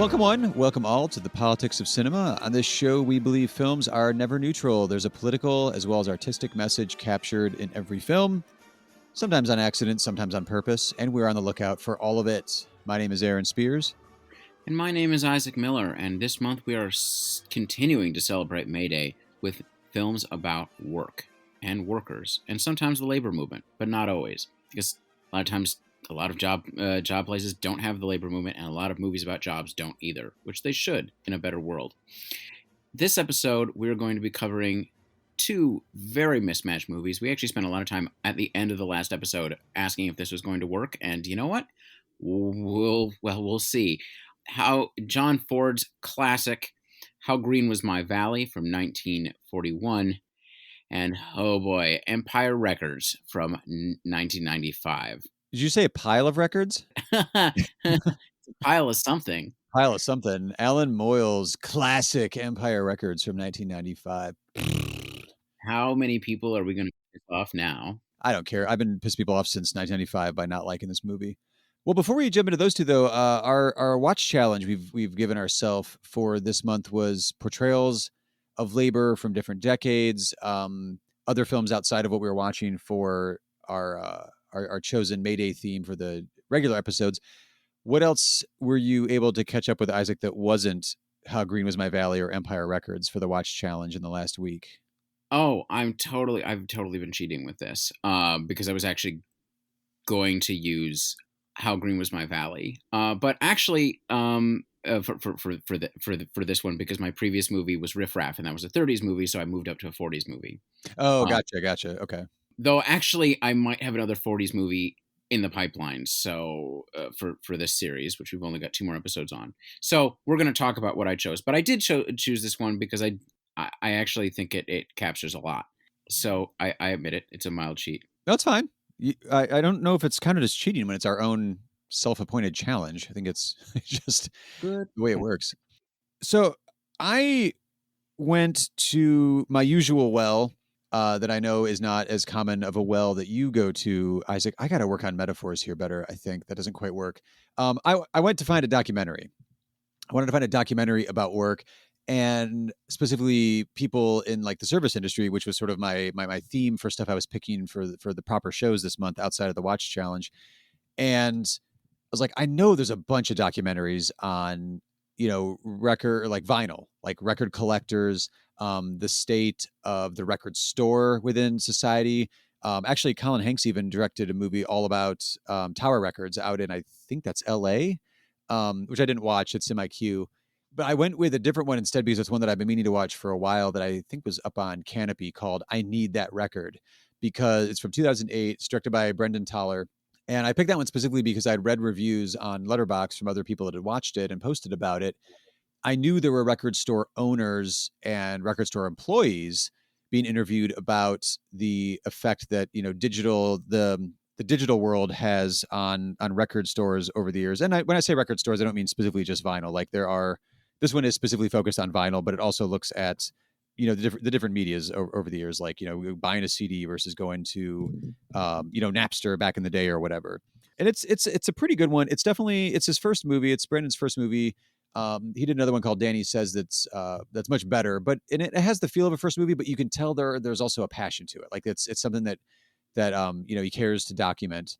Welcome all to the Politics of Cinema. On this show, we believe films are never neutral. There's a political as well as artistic message captured in every film, sometimes on accident, sometimes on purpose, and we're on the lookout for all of it. My name is Aaron Spears. And my name is Isaac Miller, and this month we are continuing to celebrate May Day with films about work and workers, and sometimes the labor movement, but not always, because a lot of times a lot of job places don't have the labor movement, and a lot of movies about jobs don't either, which they should in a better world. This episode, we're going to be covering two very mismatched movies. We actually spent a lot of time at the end of the last episode asking if this was going to work, and you know what? We'll see. How John Ford's classic How Green Was My Valley from 1941, and oh boy, Empire Records from 1995. Did you say a pile of records? It's a pile of something. Pile of something. Alan Moyle's classic Empire Records from 1995. How many people are we going to piss off now? I don't care. I've been pissed people off since 1995 by not liking this movie. Well, before we jump into those two, though, our watch challenge we've given ourselves for this month was portrayals of labor from different decades, other films outside of what we were watching for our chosen May Day theme for the regular episodes. What else were you able to catch up with, Isaac, that wasn't How Green Was My Valley or Empire Records for the watch challenge in the last week? Oh, I've totally been cheating with this because I was actually going to use How Green Was My Valley, but actually for this one, because my previous movie was Riff Raff, and that was a 30s movie, so I moved up to a 40s movie. Oh, gotcha. Okay. Though actually, I might have another 40s movie in the pipeline. So for this series, which we've only got 2 more episodes on, so we're going to talk about what I chose. But I did choose this one because I actually think it captures a lot. So I admit it; it's a mild cheat. That's fine. I don't know if it's counted as cheating when it's our own self-appointed challenge. I think it's just Good. the way it works. So I went to my usual well that I know is not as common of a well that you go to, Isaac. I got to work on metaphors here better. I think that doesn't quite work. I went to find a documentary. I wanted to find a documentary about work and specifically people in like the service industry, which was sort of my theme for stuff I was picking for the proper shows this month outside of the watch challenge. And I was like, I know there's a bunch of documentaries on, record, like vinyl, like record collectors, the state of the record store within society. Actually, Colin Hanks even directed a movie all about Tower Records out in, I think that's LA, which I didn't watch. It's in my queue. But I went with a different one instead because it's one that I've been meaning to watch for a while that I think was up on Canopy called I Need That Record, because it's from 2008. It's directed by Brendan Toller. And I picked that one specifically because I'd read reviews on Letterboxd from other people that had watched it and posted about it. I knew there were record store owners and record store employees being interviewed about the effect that, the digital world has on record stores over the years. And when I say record stores, I don't mean specifically just vinyl. Like this one is specifically focused on vinyl, but it also looks at, the different medias over the years, like, buying a CD versus going to, Napster back in the day or whatever. And it's a pretty good one. It's his first movie. It's Brendan's first movie. He did another one called Danny Says that's much better, but it has the feel of a first movie, but you can tell there's also a passion to it. Like it's something that he cares to document,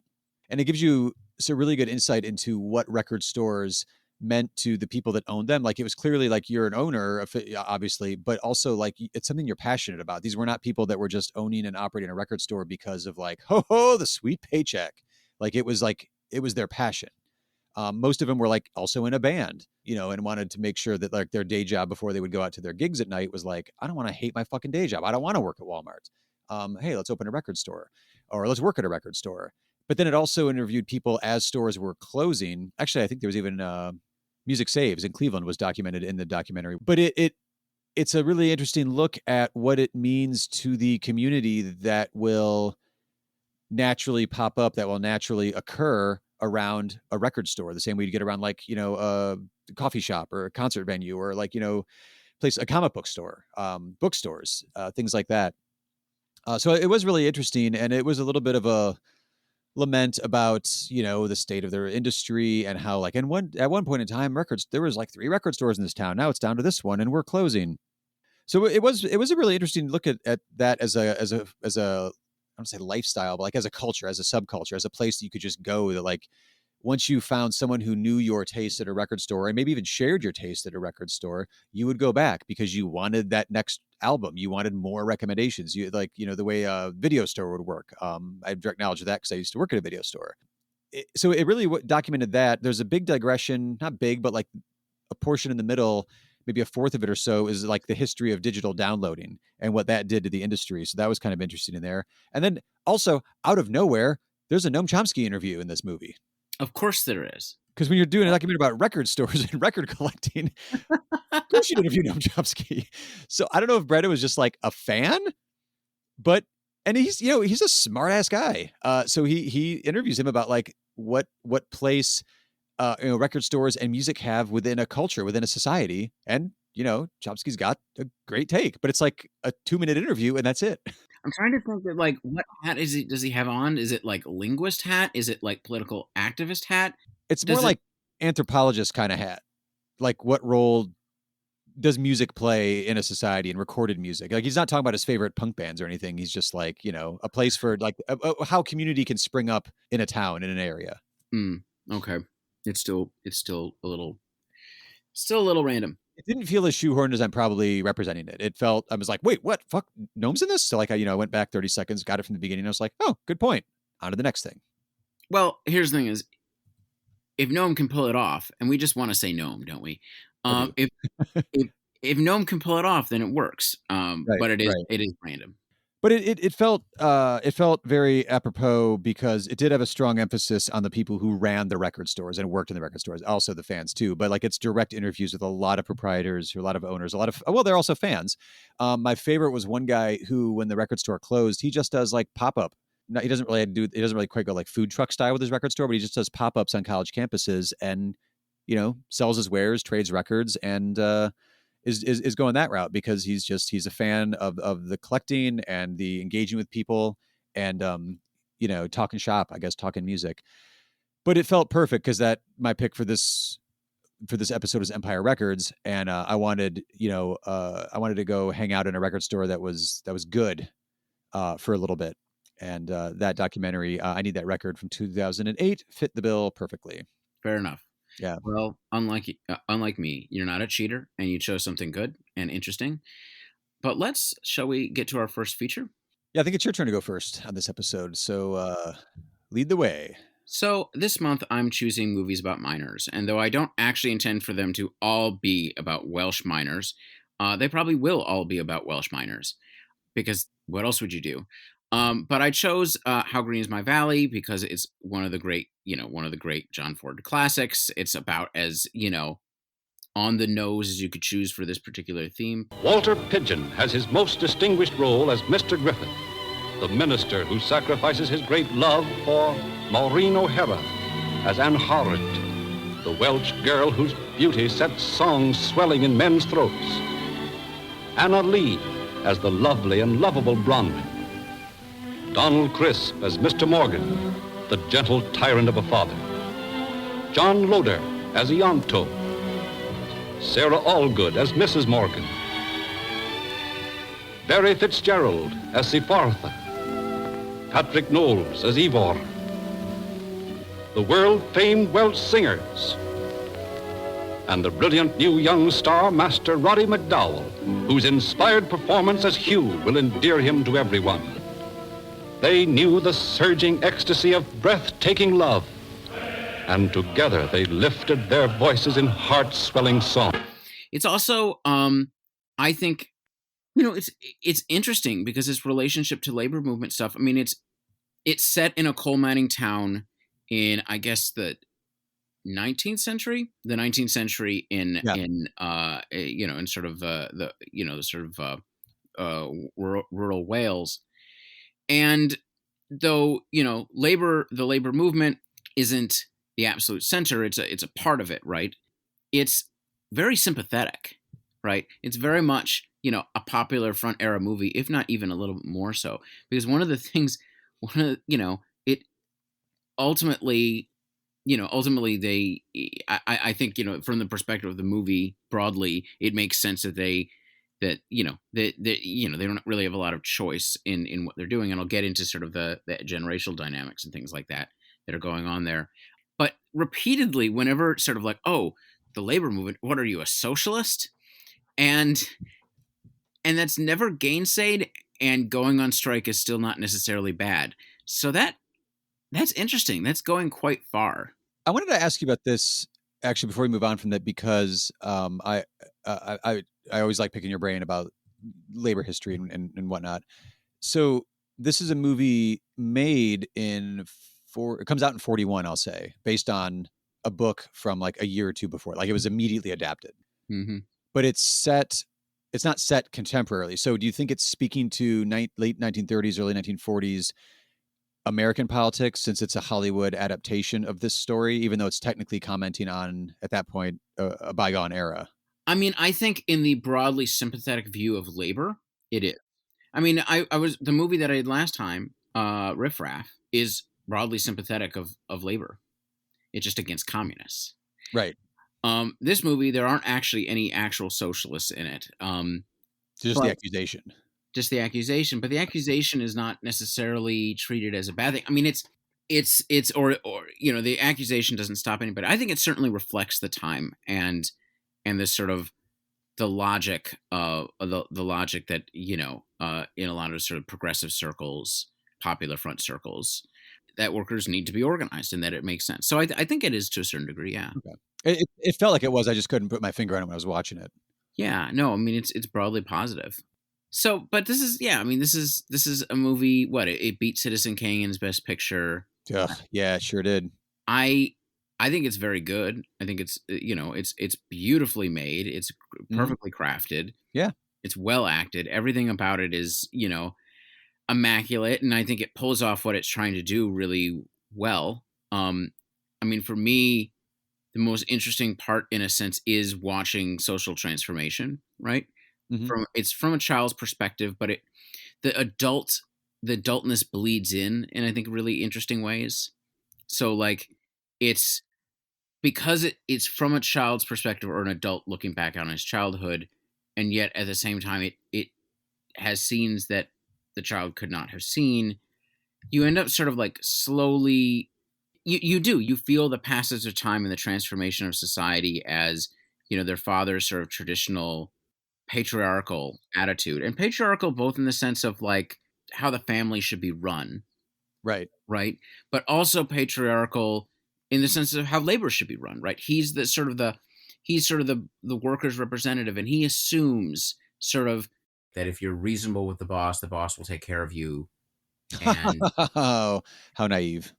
and it gives you some really good insight into what record stores meant to the people that owned them. Like it was clearly like you're an owner, obviously, but also like it's something you're passionate about. These were not people that were just owning and operating a record store because of like, the sweet paycheck. Like it was their passion. Most of them were like also in a band, and wanted to make sure that like their day job before they would go out to their gigs at night was like, I don't want to hate my fucking day job. I don't want to work at Walmart. Hey, let's open a record store, or let's work at a record store. But then it also interviewed people as stores were closing. Actually, I think there was even Music Saves in Cleveland was documented in the documentary. But it's a really interesting look at what it means to the community that will naturally pop up, that will naturally occur around a record store, the same way you get around like, a coffee shop or a concert venue or like, a comic book store, bookstores, things like that. So it was really interesting, and it was a little bit of a lament about, the state of their industry and how like at one point in time records there was like 3 record stores in this town. Now it's down to this one and we're closing. So it was a really interesting look at that as a I don't say lifestyle, but like as a culture, as a subculture, as a place that you could just go that like once you found someone who knew your taste at a record store and maybe even shared your taste at a record store, you would go back because you wanted that next album. You wanted more recommendations. You like, the way a video store would work. I have direct knowledge of that because I used to work at a video store. So it really documented that. There's a big digression, not big, but like a portion in the middle, maybe a fourth of it or so, is like the history of digital downloading and what that did to the industry. So that was kind of interesting in there. And then also out of nowhere, there's a Noam Chomsky interview in this movie. Of course there is. Because when you're doing a documentary about record stores and record collecting, of course you interview Noam Chomsky. So I don't know if Bretta was just like a fan, but and he's a smart ass guy. So he interviews him about like what place record stores and music have within a culture, within a society. And, Chomsky's got a great take, but it's like a 2-minute interview and that's it. I'm trying to think of like what hat does he have on? Is it like linguist hat? Is it like political activist hat? It's more Does it like anthropologist kind of hat. Like what role does music play in a society and recorded music? Like he's not talking about his favorite punk bands or anything. He's just like, a place for like how community can spring up in a town, in an area. Okay. It's still a little random. It didn't feel as shoehorned as I'm probably representing it. It felt, I was like, wait, what? Fuck, Gnome's in this? So like, I went back 30 seconds, got it from the beginning. I was like, oh, good point. On to the next thing. Well, here's the thing is, if Gnome can pull it off, and we just want to say Gnome, don't we? If if Gnome can pull it off, then it works. Right, But right. it is random. But it felt very apropos because it did have a strong emphasis on the people who ran the record stores and worked in the record stores, also the fans too. But like it's direct interviews with a lot of proprietors, a lot of owners, a lot of they're also fans. My favorite was one guy who, when the record store closed, he just does like pop up. No, he doesn't really quite go like food truck style with his record store, but he just does pop ups on college campuses and sells his wares, trades records, and is going that route because he's a fan of the collecting and the engaging with people and talking shop, I guess, talking music. But it felt perfect because that my pick for this episode is Empire Records, and I wanted to go hang out in a record store that was good for a little bit, and that documentary, I Need That Record from 2008, fit the bill perfectly. Fair enough. Yeah. Well, unlike me, you're not a cheater, and you chose something good and interesting. But shall we get to our first feature? Yeah, I think it's your turn to go first on this episode. So lead the way. So this month, I'm choosing movies about miners, and though I don't actually intend for them to all be about Welsh miners, they probably will all be about Welsh miners, because what else would you do? But I chose How Green Is My Valley because it's one of the great John Ford classics. It's about as, on the nose as you could choose for this particular theme. Walter Pidgeon has his most distinguished role as Mr. Griffith, the minister who sacrifices his great love for Maureen O'Hara as Anne Howard, the Welsh girl whose beauty sets songs swelling in men's throats. Anna Lee as the lovely and lovable Bronwyn. Donald Crisp as Mr. Morgan, the gentle tyrant of a father. John Loder as Ianto. Sarah Allgood as Mrs. Morgan. Barry Fitzgerald as Sifartha. Patrick Knowles as Ivor. The world-famed Welsh singers. And the brilliant new young star, Master Roddy McDowell, whose inspired performance as Hugh will endear him to everyone. They knew the surging ecstasy of breathtaking love, and together they lifted their voices in heart-swelling song. It's also, I think, it's interesting because its relationship to labor movement stuff. I mean, it's set in a coal mining town in, I guess, the 19th century. The 19th century in sort of rural Wales. And though, the labor movement isn't the absolute center, it's a part of it, right? It's very sympathetic, right? It's very much, a popular front era movie, if not even a little more so. Because one of the things, ultimately, ultimately I think, from the perspective of the movie broadly, it makes sense that they don't really have a lot of choice in what they're doing, and I'll get into sort of the generational dynamics and things like that are going on there. But repeatedly, whenever sort of like, oh, the labor movement, what are you, a socialist? And that's never gainsaid, and going on strike is still not necessarily bad. So that's interesting. That's going quite far. I wanted to ask you about this actually before we move on from that because I always like picking your brain about labor history and whatnot. So this is a movie made in it comes out in 41, I'll say, based on a book from like a year or two before. Like it was immediately adapted, Hmm. but it's not set contemporarily. So do you think it's speaking to late 1930s, early 1940s American politics since it's a Hollywood adaptation of this story, even though it's technically commenting on, at that point, a bygone era? I mean, I think in the broadly sympathetic view of labor, it is. I mean, I was the movie that I did last time, Riff Raff, is broadly sympathetic of labor. It's just against communists. Right. This movie, there aren't actually any actual socialists in it, Just the but accusation. just the accusation. But the accusation is not necessarily treated as a bad thing. I mean, it's or the accusation doesn't stop anybody. I think it certainly reflects the time and this sort of the logic the logic that in a lot of sort of progressive circles, popular front circles, that workers need to be organized and that it makes sense. So I think it is to a certain degree. Yeah. Okay. It felt like it was. I just couldn't put my finger on it when I was watching it. Yeah, no, I mean it's broadly positive. So, but this is, yeah, I mean this is a movie. What, it beat Citizen Kane's Best Picture. Ugh, yeah, it sure did. I I think it's very good. I think it's beautifully made. It's Mhm. perfectly crafted. Yeah. It's well acted. Everything about it is immaculate, and I think it pulls off what it's trying to do really well. I mean, for me, the most interesting part, in a sense, is watching social transformation. Right, Mhm. it's from a child's perspective, but the adult the adultness bleeds in I think really interesting ways. So like it's because it's from a child's perspective or an adult looking back on his childhood, and yet at the same time it has scenes that the child could not have seen. You end up sort of like slowly you feel the passage of time and the transformation of society as their father's sort of traditional patriarchal attitude, and patriarchal both in the sense of like how the family should be run, Right. right? But also patriarchal in the sense of how labor should be run, right? He's sort of the workers' representative, and he assumes sort of that if you're reasonable with the boss will take care of you. And Oh, how naive.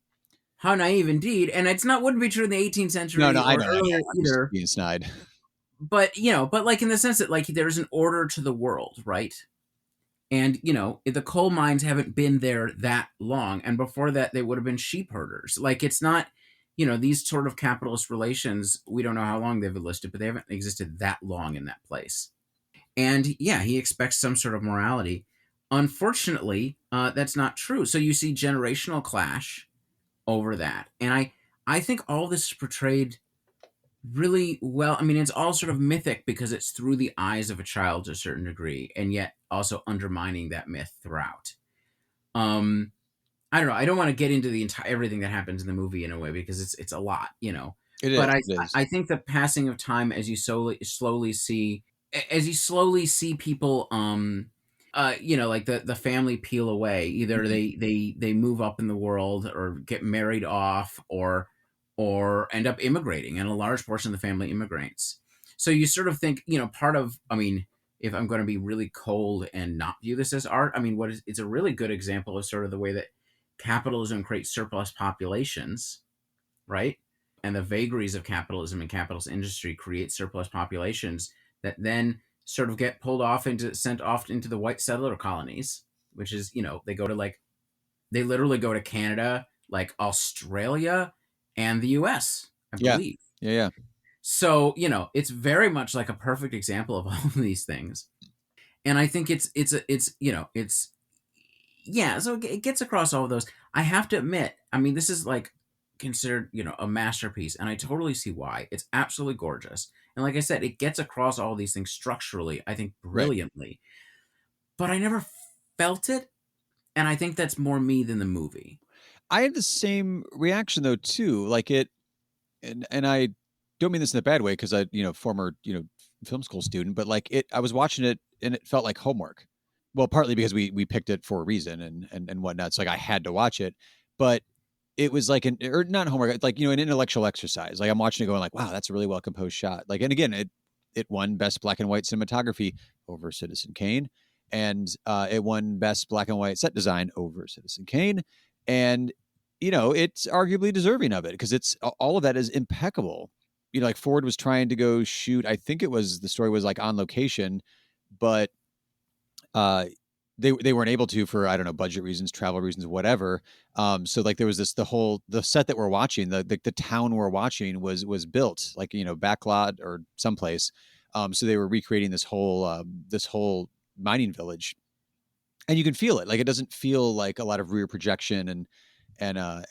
how naive indeed. And it's not wouldn't be true in the 18th No, century no, I or know, I know. earlier I'm just either. being snide. But but like in the sense that like there's an order to the world, right? And the coal mines haven't been there that long, and before that they would have been sheep herders. Like it's not, these sort of capitalist relations, we don't know how long they've existed, but they haven't existed that long in that place. And yeah, he expects some sort of morality. Unfortunately, that's not true. So you see generational clash over that, and I think all this is portrayed really well. I mean, it's all sort of mythic because it's through the eyes of a child to a certain degree, and yet also undermining that myth throughout. Um, I don't know. I don't want to get into the entire everything that happens in the movie in a way because it's a lot. It But is, I it is. I think the passing of time as you slowly see people like the family peel away. Either Mhm. they move up in the world or get married off or end up immigrating, and a large portion of the family immigrates. So you sort of think, part of, I mean, if I'm going to be really cold and not view this as art, I mean, it's a really good example of sort of the way that capitalism creates surplus populations, right? And the vagaries of capitalism and capitalist industry create surplus populations that then sort of get sent off into the white settler colonies, which is, they literally go to Canada, like Australia and the US, I Yeah. believe. Yeah, yeah. So, it's very much like a perfect example of all of these things. And I think it's yeah, so it gets across all of those. I have to admit, I mean, this is like considered, a masterpiece, and I totally see why. It's absolutely gorgeous. And like I said, it gets across all these things structurally, I think, Right. brilliantly. But I never felt it, and I think that's more me than the movie. I had the same reaction though too. Like it, and I don't mean this in a bad way because I, former, film school student, but like I was watching it and it felt like homework. Well, partly because we picked it for a reason and whatnot. So like I had to watch it, but it was like or not homework, like an intellectual exercise. Like I'm watching it going like, wow, that's a really well composed shot. Like, and again, it won best black and white cinematography over Citizen Kane, and it won best black and white set design over Citizen Kane, and it's arguably deserving of it because it's all of that is impeccable. Like Ford was trying to go shoot. I think the story was like on location, but uh they weren't able to for I don't know budget reasons, travel reasons, whatever. So like there was the set that we're watching, the town we're watching was built like backlot or someplace. So they were recreating this whole mining village, and you can feel it. Like it doesn't feel like a lot of rear projection and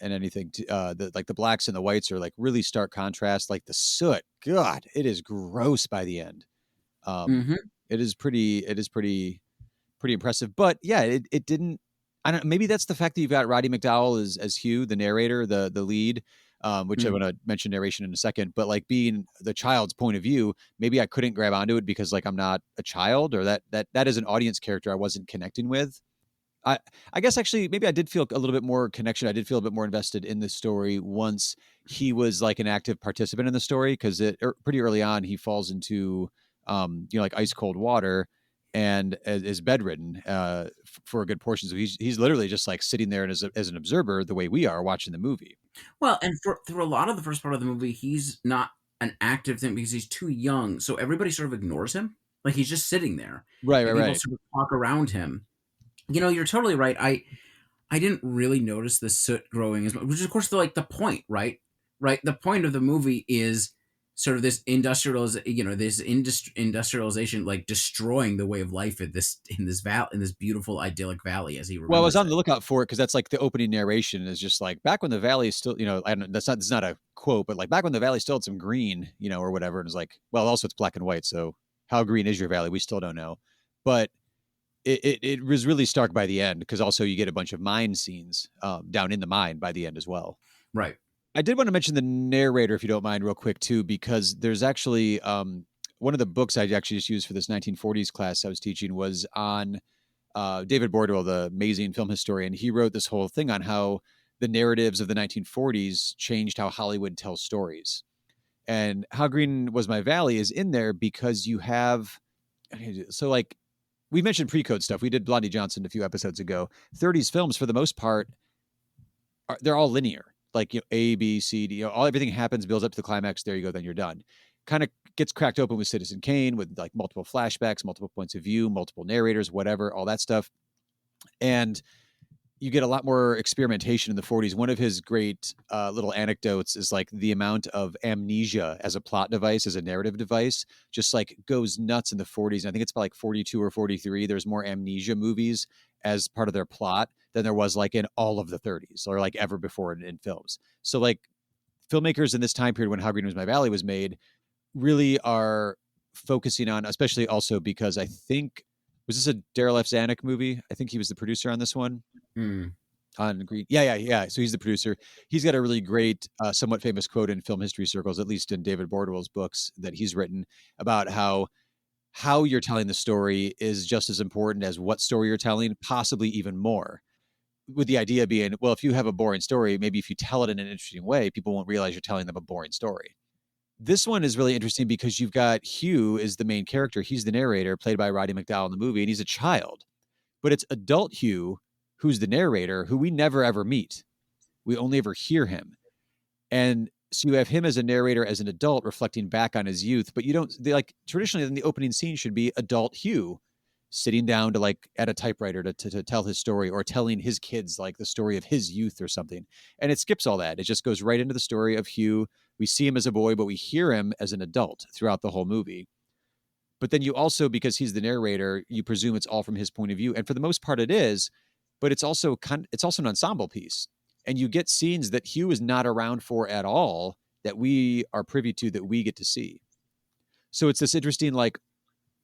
anything. Like the blacks and the whites are like really stark contrast. Like the soot, God, it is gross by the end. Um, Hmm. it is pretty impressive. But yeah, it didn't. I don't. Maybe that's the fact that you've got Roddy McDowell as Hugh, the narrator, the lead. Which I want to mention narration in a second. But like being the child's point of view, maybe I couldn't grab onto it because like I'm not a child, or that is an audience character I wasn't connecting with. I I guess actually maybe I did feel a little bit more connection. I did feel a bit more invested in the story once he was like an active participant in the story because pretty early on he falls into like ice cold water and is bedridden for a good portion. So he's literally just like sitting there and as an observer the way we are watching the movie. Well, and through a lot of the first part of the movie, he's not an active thing because he's too young, so everybody sort of ignores him. Like he's just sitting there, Right, right, and people right. sort of talk around him. You're totally right. I didn't really notice the soot growing as much, which is of course the point, right? Right. The point of the movie is sort of industrialization, like destroying the way of life in this beautiful idyllic valley as he Well, I was remembers on it. the lookout for it because that's like the opening narration is just like back when the valley is still, I don't. That's not a quote, but like back when the valley still had some green, or whatever. And it's like, well, also it's black and white, so how green is your valley? We still don't know. But it was really stark by the end because also you get a bunch of mine scenes down in the mine by the end as well. Right. I did want to mention the narrator, if you don't mind, real quick too, because there's actually one of the books I actually just used for this 1940s class I was teaching was on David Bordwell, the amazing film historian. He wrote this whole thing on how the narratives of the 1940s changed how Hollywood tells stories. And How Green Was My Valley is in there because you have, so like, we mentioned pre-code stuff. We did Blondie Johnson a few episodes ago. 30s films, for the most part, they're all linear. Like A, B, C, D. Everything happens, builds up to the climax. There you go. Then you're done. Kind of gets cracked open with Citizen Kane, with like multiple flashbacks, multiple points of view, multiple narrators, whatever, all that stuff. And you get a lot more experimentation in the 40s. One of his great little anecdotes is like the amount of amnesia as a plot device, as a narrative device, just like goes nuts in the 40s. And I think it's about like 42 or 43. There's more amnesia movies as part of their plot than there was like in all of the 30s or like ever before in films. So like filmmakers in this time period when How Green Was My Valley was made really are focusing on, especially also because I think, was this a Daryl F. Zanuck movie? I think he was the producer on this one Mm. on Green. Yeah, yeah, yeah. So he's the producer. He's got a really great, somewhat famous quote in film history circles, at least in David Bordwell's books that he's written about how you're telling the story is just as important as what story you're telling, possibly even more. With the idea being, well, if you have a boring story, maybe if you tell it in an interesting way, people won't realize you're telling them a boring story. This one is really interesting because you've got Hugh is the main character. He's the narrator, played by Roddy McDowell in the movie, and he's a child. But it's adult Hugh who's the narrator, who we never ever meet. We only ever hear him. And so you have him as a narrator as an adult reflecting back on his youth, but you don't like traditionally in the opening scene should be adult Hugh sitting down to like at a typewriter to tell his story or telling his kids like the story of his youth or something. And it skips all that. It just goes right into the story of Hugh. We see him as a boy, but we hear him as an adult throughout the whole movie. But then you also, because he's the narrator, you presume it's all from his point of view. And for the most part it is, but it's also an ensemble piece. and you get scenes that Hugh is not around for at all that we are privy to, that we get to see. So it's this interesting, like,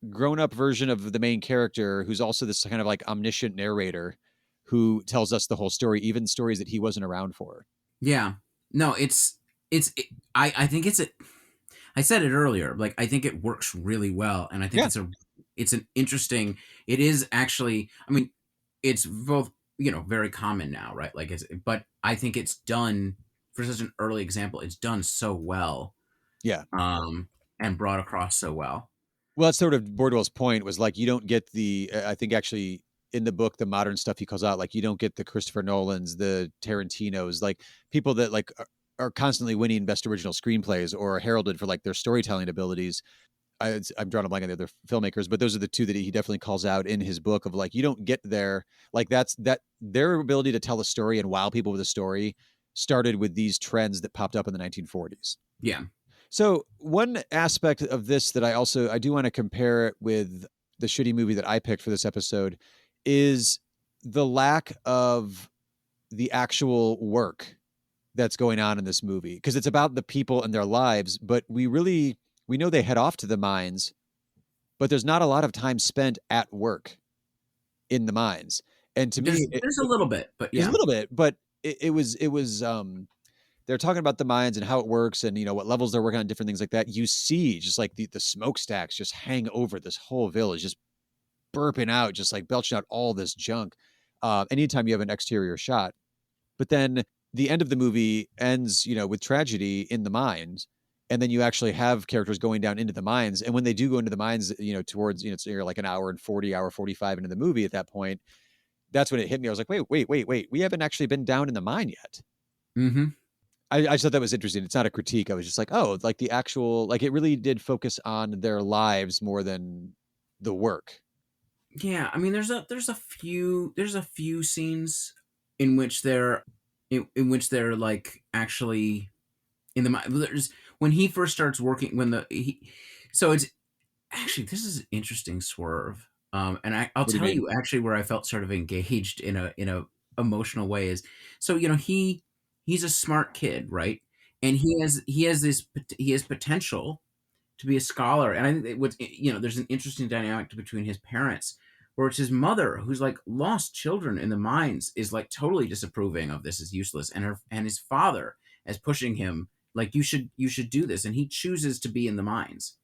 grown-up version of the main character who's also this kind of like omniscient narrator who tells us the whole story, even stories that he wasn't around for. Yeah. No, I think I said it earlier, like, I think it works really well, and I think Yeah. it's an interesting, it is actually, I mean, it's both, very common now, right? Like, but I think it's done for such an early example, it's done so well, Yeah. and brought across so well. Well, that's sort of Bordwell's point, was like, you don't get the, I think actually in the book, the modern stuff he calls out, like, you don't get the Christopher Nolans, the Tarantinos, like people that like are constantly winning best original screenplays or are heralded for like their storytelling abilities. I'm drawing a blank on the other filmmakers, but those are the two that he definitely calls out in his book, of like, you don't get there. Like, that's that their ability to tell a story and wow people with a story started with these trends that popped up in the 1940s. Yeah. So one aspect of this that I do want to compare it with the shitty movie that I picked for this episode is the lack of the actual work that's going on in this movie, because it's about the people and their lives, but we know they head off to the mines, but there's not a lot of time spent at work in the mines. And to me, There's a little bit, but there's yeah. a little bit, but it was they're talking about the mines and how it works and what levels they're working on, different things like that. You see just like the smokestacks just hang over this whole village, just burping out, just like belching out all this junk. Anytime you have an exterior shot, but then the end of the movie ends, with tragedy in the mines. And then you actually have characters going down into the mines. And when they do go into the mines, towards, it's like an hour and 40, hour 45 into the movie at that point, that's when it hit me. I was like, wait. We haven't actually been down in the mine yet. Mm-hmm. I just thought that was interesting. It's not a critique. I was just like, oh, like the actual, like it really did focus on their lives more than the work. Yeah, I mean, there's a few scenes in which they're like actually in the there's when he first starts working, so it's actually, this is an interesting swerve, and I'll What do you tell mean? you actually where I felt sort of engaged in a emotional way is, so he's a smart kid, right? And he has potential to be a scholar. And I think there's an interesting dynamic between his parents, where it's his mother, who's like lost children in the mines, is like totally disapproving of this as useless, and his father as pushing him, like, you should do this, and he chooses to be in the mines.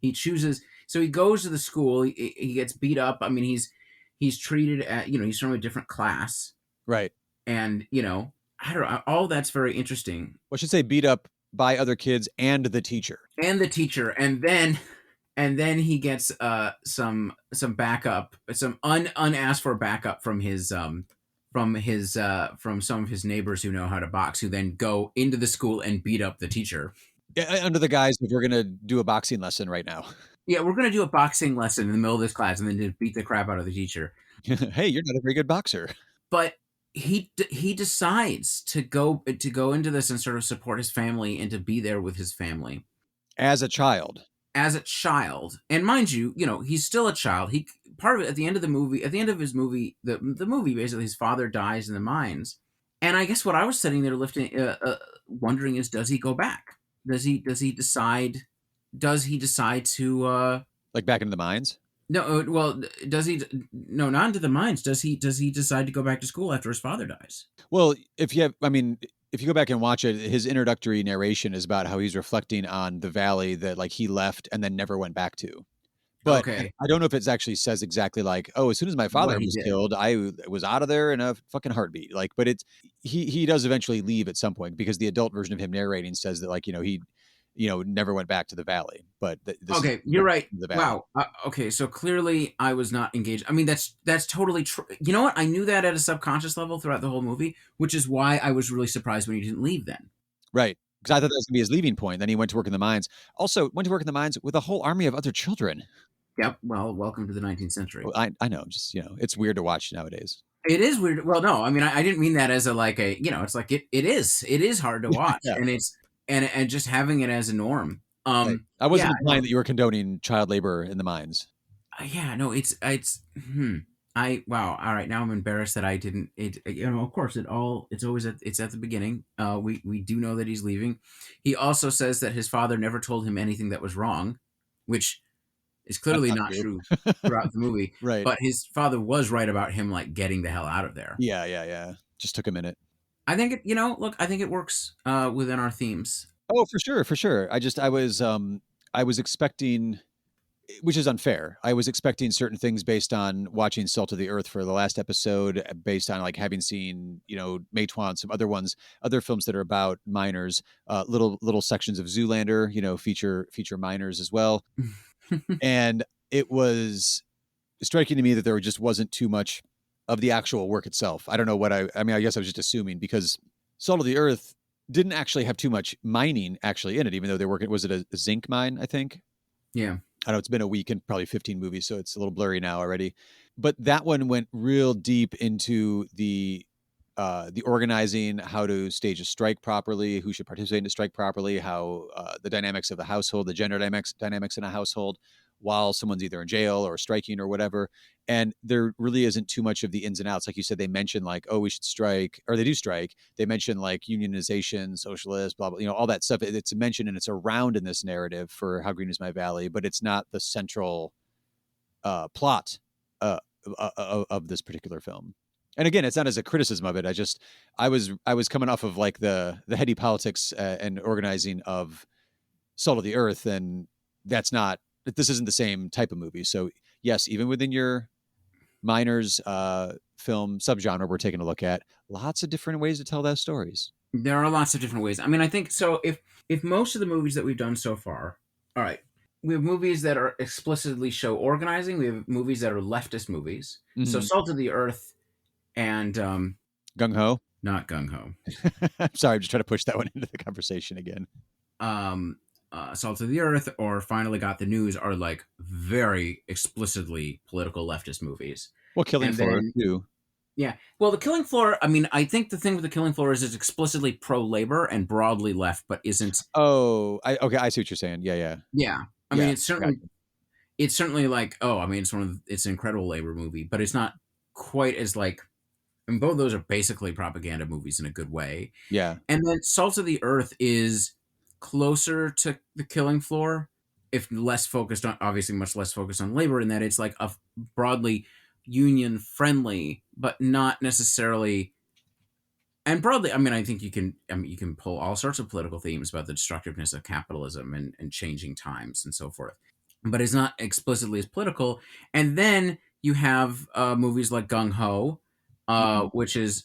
He chooses, so he goes to the school. He gets beat up. I mean, he's treated at, he's from a different class, Right. and I don't know. All that's very interesting. Well, I should say beat up by other kids and the teacher. And the teacher, and then he gets some backup, some unasked for backup from from some of his neighbors who know how to box, who then go into the school and beat up the teacher. Under the guise of, we're going to do a boxing lesson right now. Yeah, we're gonna do a boxing lesson in the middle of this class, and then just beat the crap out of the teacher. Hey, you're not a very good boxer. But he decides to go into this and sort of support his family and to be there with his family As a child. as a child. And mind you, he's still a child. He part of it, at the end of his movie, the movie, basically his father dies in the mines. And I guess what I was sitting there wondering is, does he go back? Does he decide to Like back into the mines? no, well, does he? No, not into the mines. Does he decide to go back to school after his father dies? Well, if you go back and watch it, his introductory narration is about how he's reflecting on the valley that like he left and then never went back to. But Okay, I don't know if it actually says exactly like, oh, as soon as my father what he was did. killed, I was out of there in a fucking heartbeat. Like, but it's he does eventually leave at some point, because the adult version of him narrating says that, like, he never went back to the valley. But this is Okay, you're right. the valley. Wow. Okay, so clearly I was not engaged. I mean, that's totally true. You know what? I knew that at a subconscious level throughout the whole movie, which is why I was really surprised when he didn't leave then. Right. Because I thought that was going to be his leaving point. Then he went to work in the mines. Also, went to work in the mines with a whole army of other children. Yep. Well, welcome to the 19th century. Well, I know, just, it's weird to watch nowadays. It is weird. Well, no, I mean, I didn't mean that as it's like it is hard to watch, Yeah. and and just having it as a norm. Right. I wasn't Yeah, implying that you were condoning child labor in the mines. yeah, no, it's Wow. All right. Now I'm embarrassed that I didn't. Of course, it's at the beginning. We do know that he's leaving. He also says that his father never told him anything that was wrong, which is That's clearly not not true. true throughout the movie. Right. But his father was right about him like getting the hell out of there. Yeah, yeah, yeah. Just took a minute. I think look, I think it works within our themes. Oh, for sure, for sure. I was expecting, which is unfair. I was expecting certain things based on watching Salt of the Earth for the last episode, based on like having seen, Matewan, some other ones, other films that are about miners, little sections of Zoolander, feature miners as well. And it was striking to me that there just wasn't too much of the actual work itself. I don't know what I mean, I guess I was just assuming because Salt of the Earth didn't actually have too much mining actually in it, even though they're working, was it a zinc mine, I think? Yeah. I know it's been a week and probably 15 movies, so it's a little blurry now already. But that one went real deep into the organizing, how to stage a strike properly, who should participate in a strike properly, how the dynamics of the household, the gender dynamics in a household, while someone's either in jail or striking or whatever. And there really isn't too much of the ins and outs. Like you said, they mention like, oh, we should strike, or they do strike. They mention like unionization, socialist, blah, blah, all that stuff. It's mentioned and it's around in this narrative for How Green Is My Valley, but it's not the central plot uh, of this particular film. And again, it's not as a criticism of it. I was coming off of like the heady politics and organizing of Salt of the Earth, and this isn't the same type of movie. So yes, even within your miners film subgenre we're taking a look at, lots of different ways to tell those stories. There are lots of different ways. I mean, I think so. If most of the movies that we've done so far, all right, we have movies that are explicitly show organizing. We have movies that are leftist movies. So Mm-hmm. Salt of the Earth and Gung Ho. not Gung Ho. I'm sorry, I'm just trying to push that one into the conversation again. Salt of the Earth or Finally Got the News are like very explicitly political leftist movies. Well, Killing And Floor then too. yeah, well, The Killing Floor. I mean, I think the thing with The Killing Floor is it's explicitly pro labor and broadly left, but isn't. Oh, okay, I see what you're saying. Yeah, yeah, Yeah, I mean, yeah. it's Gotcha. certainly like, oh, I mean, it's an incredible labor movie, but it's not quite as like. And both of those are basically propaganda movies in a good way. Yeah. And then Salt of the Earth is closer to The Killing Floor, if less focused on, obviously much less focused on labor, in that it's like a broadly union friendly, but not necessarily. And broadly, I mean, you can pull all sorts of political themes about the destructiveness of capitalism and changing times and so forth, but it's not explicitly as political. And then you have movies like Gung Ho, Mhm. which is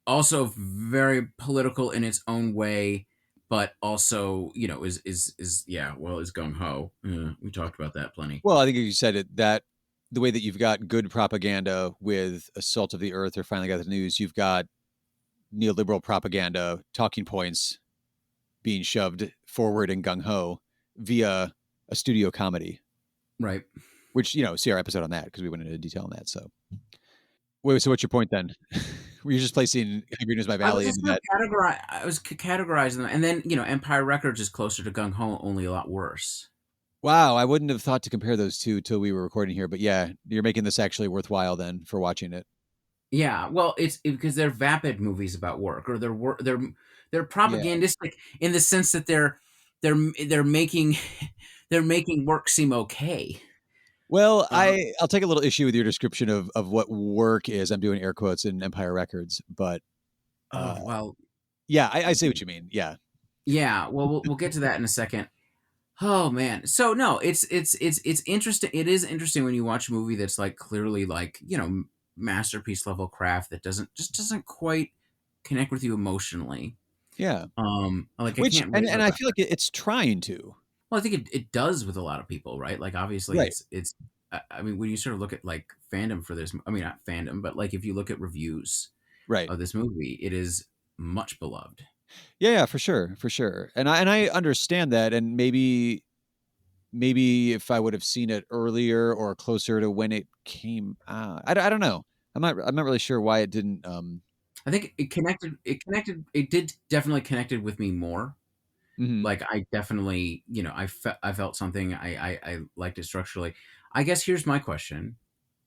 also very political in its own way, but also is yeah, well, is Gung Ho. We talked about that plenty. Well, I think you said it that the way that you've got good propaganda with Assault of the Earth or Finally Got the News, you've got neoliberal propaganda talking points being shoved forward in Gung Ho via a studio comedy, Right. which, see our episode on that because we went into detail on that. So, wait, so what's your point then? Were you just placing How Green Is My I was Valley just into gonna that? categorize. I was categorizing them, and then Empire Records is closer to Gung Ho, only a lot worse. Wow, I wouldn't have thought to compare those two till we were recording here, but yeah, you're making this actually worthwhile then for watching it. Yeah, well, because they're vapid movies about work, or they're Yeah. propagandistic in the sense that they're making they're making work seem okay. Well, Uh, I'll take a little issue with your description of what work is. I'm doing air quotes in Empire Records, but oh uh, well, yeah, I see what you mean. Yeah, yeah. Well, we'll get to that in a second. Oh man, so no, it's interesting. It is interesting when you watch a movie that's like clearly like masterpiece level craft that doesn't quite connect with you emotionally. yeah. Like I Which can't and rave and I about. feel like it's trying to. Well, I think it does with a lot of people, right? Like obviously Right. it's. I mean, when you sort of look at like fandom for this, I mean not fandom, but like if you look at reviews Right. of this movie, it is much beloved. Yeah, yeah, for sure, for sure. And I understand that, and maybe if I would have seen it earlier or closer to when it came out, I don't know. I'm not really sure why it didn't. I think it connected. It connected. It did definitely connected with me more. Mhm. Like I definitely, I felt something. I liked it structurally. I guess here's my question.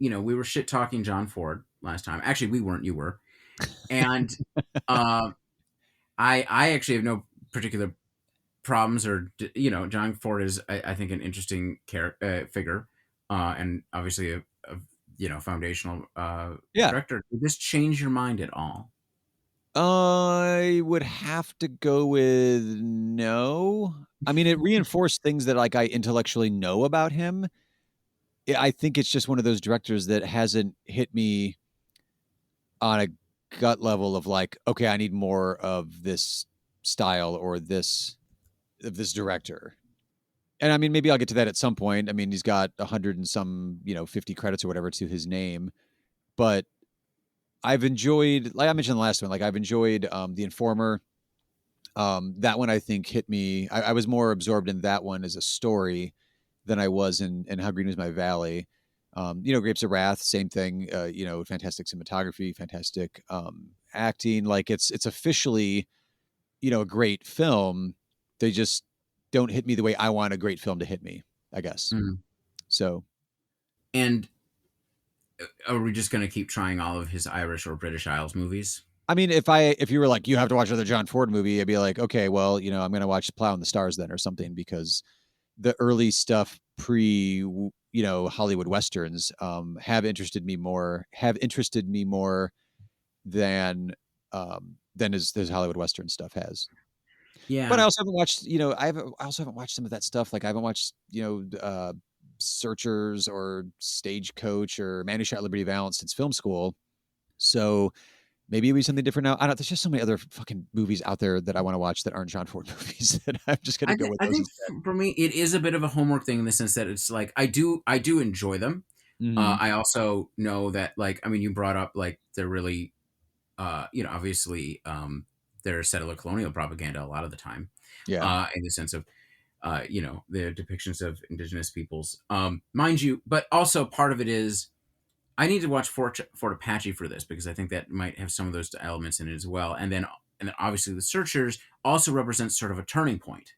we were shit talking John Ford last time. Actually, we weren't. You were. And uh, I actually have no particular problems, or John Ford is, I think, an interesting figure, and obviously a foundational Yeah. director. Did this change your mind at all? I would have to go with no. I mean, it reinforced things that like I intellectually know about him. I think it's just one of those directors that hasn't hit me on a gut level of like, okay, I need more of this style or this of this director. And I mean, maybe I'll get to that at some point. I mean, he's got 100 and some, 50 credits or whatever to his name, but I've enjoyed, like I mentioned the last one, like I've enjoyed The Informer. That one I think hit me. I was more absorbed in that one as a story than I was in How Green Was My Valley. Grapes of Wrath, same thing. Fantastic cinematography, fantastic acting. Like it's officially, a great film. They just don't hit me the way I want a great film to hit me, I guess. Mm. So, And are we just going to keep trying all of his Irish or British Isles movies? I mean, if you were like, you have to watch another John Ford movie, I'd be like, okay, well, I'm going to watch Plow in the Stars then or something, because the early stuff pre, Hollywood Westerns have interested me more than his Hollywood Western stuff has. But I Yeah. also haven't watched, I also haven't watched some of that stuff. Like I haven't watched, Searchers or Stagecoach or Man Who Shot Liberty Valance since film school. So maybe it'll be something different now. I don't. There's just so many other fucking movies out there that I want to watch that aren't John Ford movies that I'm just gonna go with I those think instead. for me, it is a bit of a homework thing in the sense that it's like I do enjoy them. Mm-hmm. I also know that, like, I mean, you brought up like they're really, obviously, they're settler colonial propaganda a lot of the time, Yeah. in the sense of, the depictions of indigenous peoples, mind you. But also part of it is I need to watch Fort Apache for this because I think that might have some of those elements in it as well. And then obviously the Searchers also represents sort of a turning point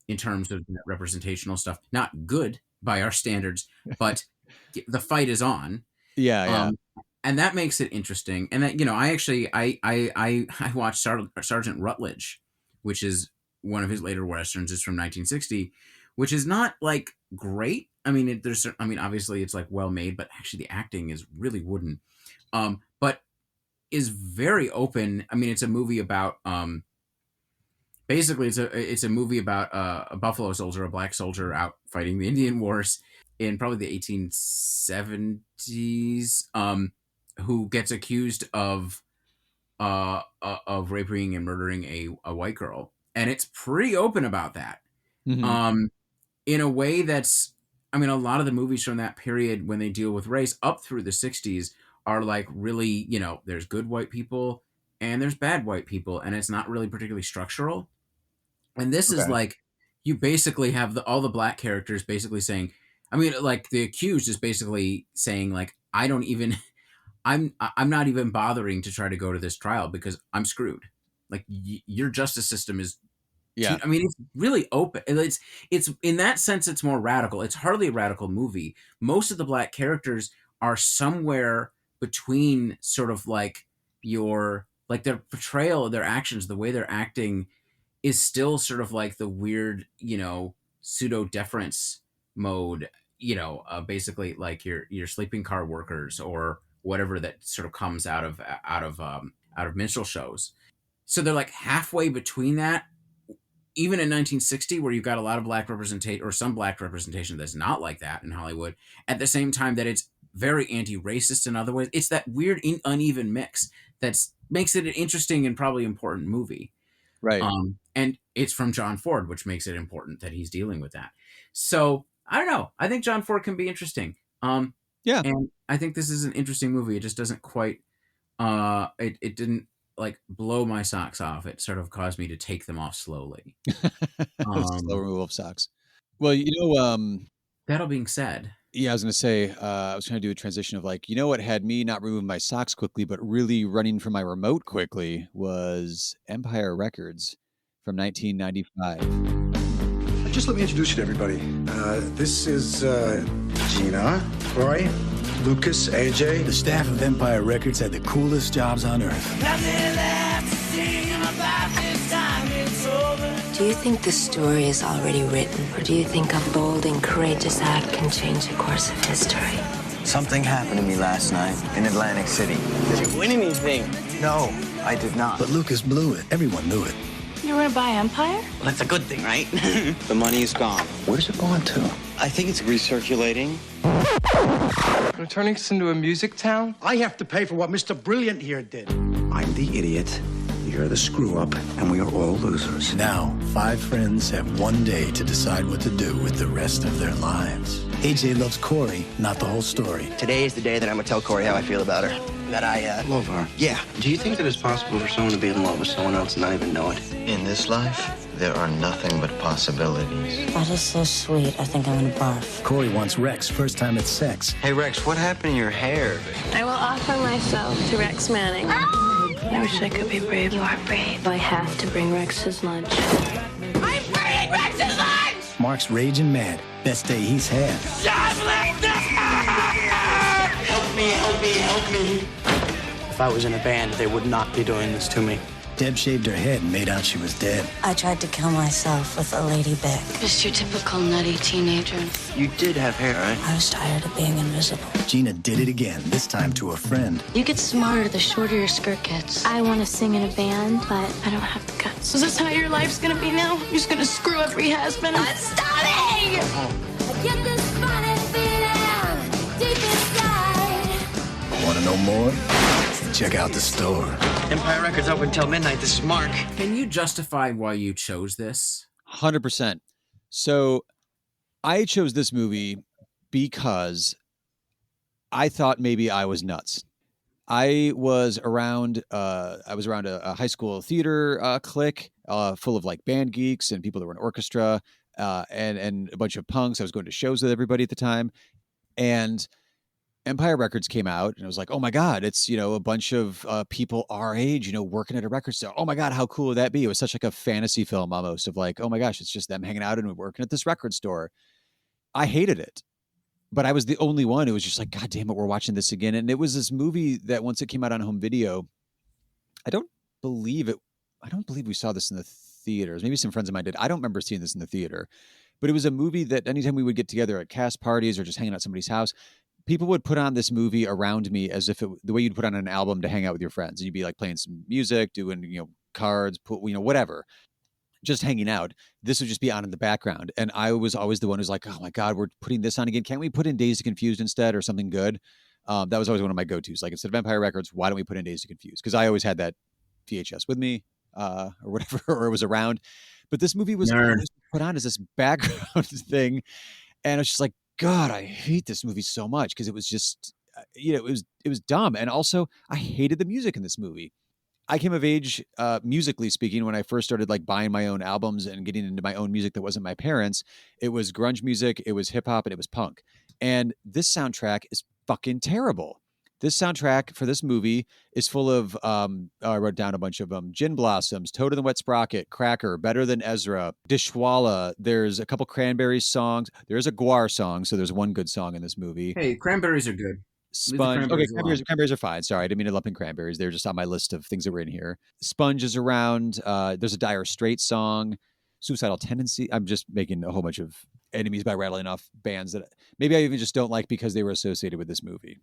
in terms of representational stuff. Not good by our standards, but the fight is on. Yeah. Yeah. Um, and that makes it interesting. And that, I actually I watched Sergeant Rutledge, which is one of his later westerns. Is from 1960, which is not like great. I mean, obviously it's like well made, but actually the acting is really wooden. But is very open. I mean, it's a movie about basically it's a movie about a buffalo soldier, a black soldier out fighting the Indian Wars in probably the 1870s, who gets accused of raping and murdering a white girl, and it's pretty open about that. Mm-hmm. In a way that's, I mean, a lot of the movies from that period when they deal with race up through the 60s are like really, there's good white people and there's bad white people, and it's not really particularly structural. And this is Okay. like, you basically have all the black characters basically saying, I mean, like the accused is basically saying like, I don't even, I'm not even bothering to try to go to this trial because I'm screwed. Like your justice system is Yeah. I mean, it's really open. It's in that sense, it's more radical. It's hardly a radical movie. Most of the black characters are somewhere between sort of like their portrayal, their actions, the way they're acting is still sort of like the weird, pseudo deference mode. Basically like your sleeping car workers or whatever that sort of comes out of minstrel shows. So they're like halfway between that, even in 1960, where you've got a lot of black representation or some black representation that's not like that in Hollywood, at the same time that it's very anti-racist in other ways. It's that weird, uneven mix that makes it an interesting and probably important movie. Right. And it's from John Ford, which makes it important that he's dealing with that. So I don't know. I think John Ford can be interesting. Yeah. And I think this is an interesting movie. It just doesn't quite, it didn't like blow my socks off. It sort of caused me to take them off slowly. Slow removal of socks. Well, That all being said, yeah, I was gonna say, I was trying to do a transition of like, what had me not removing my socks quickly, but really running from my remote quickly was Empire Records from 1995. Just let me introduce you to everybody. This is Gina, Roy, Lucas, AJ. The staff of Empire Records had the coolest jobs on earth. Do you think the story is already written, or do you think a bold and courageous act can change the course of history? Something happened to me last night in Atlantic City. Did you win anything? No, I did not. But Lucas blew it. Everyone knew it. You want to buy Empire? Well, that's a good thing, right? The money's gone. Where's it going to? I think it's recirculating. We're turning this into a music town? I have to pay for what Mr. Brilliant here did. I'm the idiot. You're the screw-up, and we are all losers. Now, 5 friends have one day to decide what to do with the rest of their lives. AJ loves Corey, not the whole story. Today is the day that I'm gonna tell Corey how I feel about her. That I, Love her. Yeah. Do you think that it's possible for someone to be in love with someone else and not even know it? In this life, there are nothing but possibilities. That is so sweet. I think I'm gonna barf. Corey wants Rex, first time at sex. Hey, Rex, what happened to your hair? I will offer myself to Rex Manning. I wish I could be brave. You are brave. I have to bring Rex's lunch. I'm bringing Rex's lunch! Mark's raging mad. Best day he's had. Help me, help me, help me. If I was in a band, they would not be doing this to me. Deb shaved her head and made out she was dead. I tried to kill myself with a lady Bic. Just your typical nutty teenager. You did have hair, right? I was tired of being invisible. Gina did it again, this time to a friend. You get smarter the shorter your skirt gets. I want to sing in a band, but I don't have the guts. So is this how your life's gonna be now? You're just gonna screw every has-been? I'm starving! I get this funny feeling deep inside. Want to know more? Check out the store. Empire Records open until midnight. This is Mark. Can you justify why you chose this? 100%. So I chose this movie because I thought maybe I was nuts. I was around a high school theater clique full of like band geeks and people that were in orchestra and a bunch of punks. I was going to shows with everybody at the time. And Empire Records came out and it was like, oh my God, it's, a bunch of people our age, working at a record store. Oh my God, how cool would that be? It was such like a fantasy film almost of like, oh my gosh, it's just them hanging out and working at this record store. I hated it, but I was the only one who was just like, God damn it, we're watching this again. And it was this movie that once it came out on home video, I don't believe we saw this in the theaters. Maybe some friends of mine did. I don't remember seeing this in the theater, but it was a movie that anytime we would get together at cast parties or just hanging out at somebody's house, people would put on this movie around me as if the way you'd put on an album to hang out with your friends. And you'd be like playing some music, doing, cards, whatever, just hanging out. This would just be on in the background. And I was always the one who's like, oh my God, we're putting this on again. Can't we put in Dazed and Confused instead or something good? That was always one of my go-tos. Like instead of Empire Records, why don't we put in Dazed and Confused? Because I always had that VHS with me or whatever, or it was around. But this movie was put on as this background thing. And I was just like, God, I hate this movie so much because it was just, it was dumb. And also I hated the music in this movie. I came of age, musically speaking, when I first started like buying my own albums and getting into my own music that wasn't my parents. It was grunge music, it was hip hop, and it was punk. And this soundtrack is fucking terrible. This soundtrack for this movie is full of, I wrote down a bunch of them, Gin Blossoms, Toad and the Wet Sprocket, Cracker, Better Than Ezra, Dishwalla. There's a couple Cranberries songs. There's a Guar song, so there's one good song in this movie. Hey, Cranberries are good. Sponge. Okay, cranberries are fine. Sorry, I didn't mean to lump in cranberries. They're just on my list of things that were in here. Sponge is around. There's a Dire Straits song. Suicidal Tendency. I'm just making a whole bunch of enemies by rattling off bands that maybe I even just don't like because they were associated with this movie.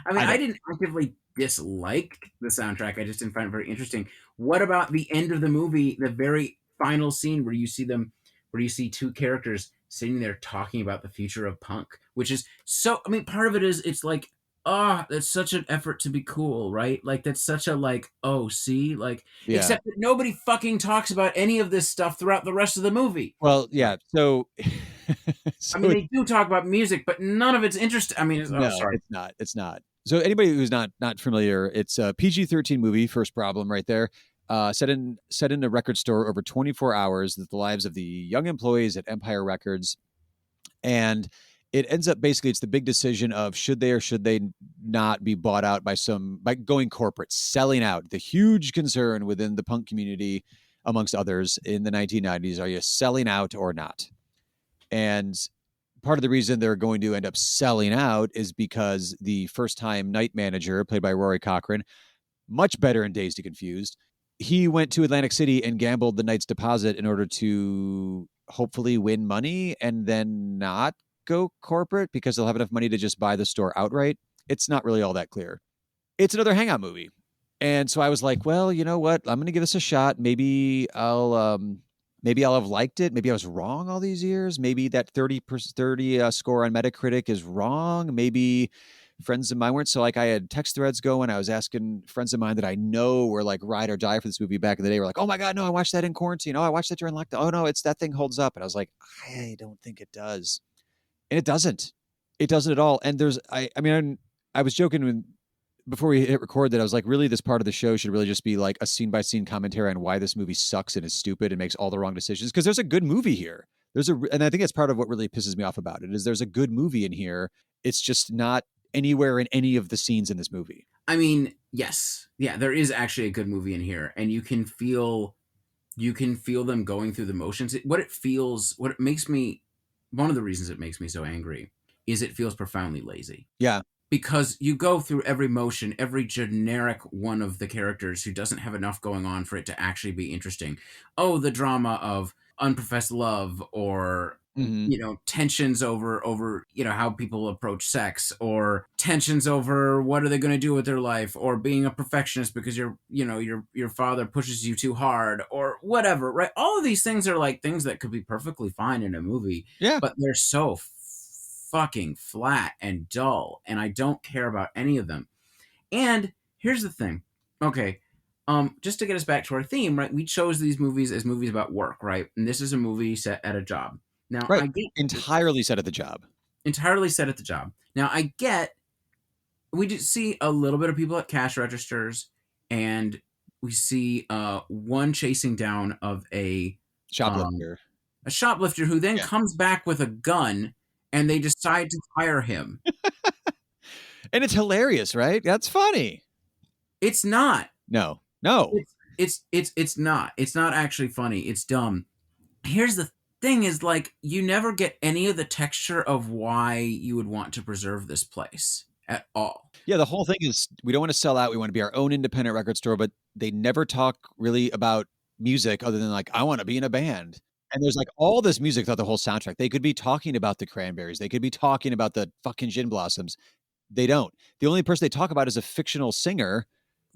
I didn't actively dislike the soundtrack. I just didn't find it very interesting. What about the end of the movie, the very final scene where you see two characters sitting there talking about the future of punk, which is so, part of it is, it's like, that's such an effort to be cool, right? Like, that's such a, like, yeah. Except that nobody fucking talks about any of this stuff throughout the rest of the movie. Well, yeah, so... they do talk about music, but none of it's interesting. Sorry. It's not. So anybody who's not familiar, it's a PG-13 movie, first problem right there. Set in a record store over 24 hours, the lives of the young employees at Empire Records. And it ends up basically, it's the big decision of should they or should they not be bought out by going corporate, selling out. The huge concern within the punk community, amongst others, in the 1990s, are you selling out or not? And part of the reason they're going to end up selling out is because the first-time night manager, played by Rory Cochrane, much better in Dazed and Confused, he went to Atlantic City and gambled the night's deposit in order to hopefully win money and then not go corporate because they'll have enough money to just buy the store outright. It's not really all that clear. It's another hangout movie. And so I was like, well, you know what? I'm going to give this a shot. Maybe I'll have liked it. Maybe I was wrong all these years. Maybe that 30 score on Metacritic is wrong. Maybe friends of mine weren't. So like I had text threads going. I was asking friends of mine that I know were like ride or die for this movie back in the day. Were like, oh my God, no, I watched that in quarantine. Oh, I watched that during lockdown. Oh no, it's that thing holds up. And I was like, I don't think it does. And it doesn't. It doesn't at all. And I was joking when before we hit record that I was like, really, this part of the show should really just be like a scene by scene commentary on why this movie sucks and is stupid and makes all the wrong decisions. Because there's a good movie here. And I think that's part of what really pisses me off about it is there's a good movie in here. It's just not anywhere in any of the scenes in this movie. I mean, yes, yeah, there is actually a good movie in here, and you can feel them going through the motions. One of the reasons it makes me so angry is it feels profoundly lazy. Yeah. Because you go through every motion, every generic one of the characters who doesn't have enough going on for it to actually be interesting. Oh, the drama of unprofessed love, or tensions over how people approach sex, or tensions over what are they going to do with their life, or being a perfectionist because your father pushes you too hard, or whatever, right? All of these things are like things that could be perfectly fine in a movie, but they're so fucking flat and dull, and I don't care about any of them. And here's the thing. Okay, just to get us back to our theme, right? We chose these movies as movies about work, right? And this is a movie set at a job. Now, right. I get entirely set at the job. Entirely set at the job. Now, I get we do see a little bit of people at cash registers, and we see one chasing down of a shoplifter. A shoplifter who then comes back with a gun, and they decide to hire him. And it's hilarious, right? That's funny. It's not. No. It's not. It's not actually funny. It's dumb. Here's the thing is, like, you never get any of the texture of why you would want to preserve this place at all. Yeah, the whole thing is we don't want to sell out. We want to be our own independent record store, but they never talk really about music other than like, I want to be in a band. And there's like all this music throughout the whole soundtrack. They could be talking about the Cranberries. They could be talking about the fucking Gin Blossoms. They don't. The only person they talk about is a fictional singer,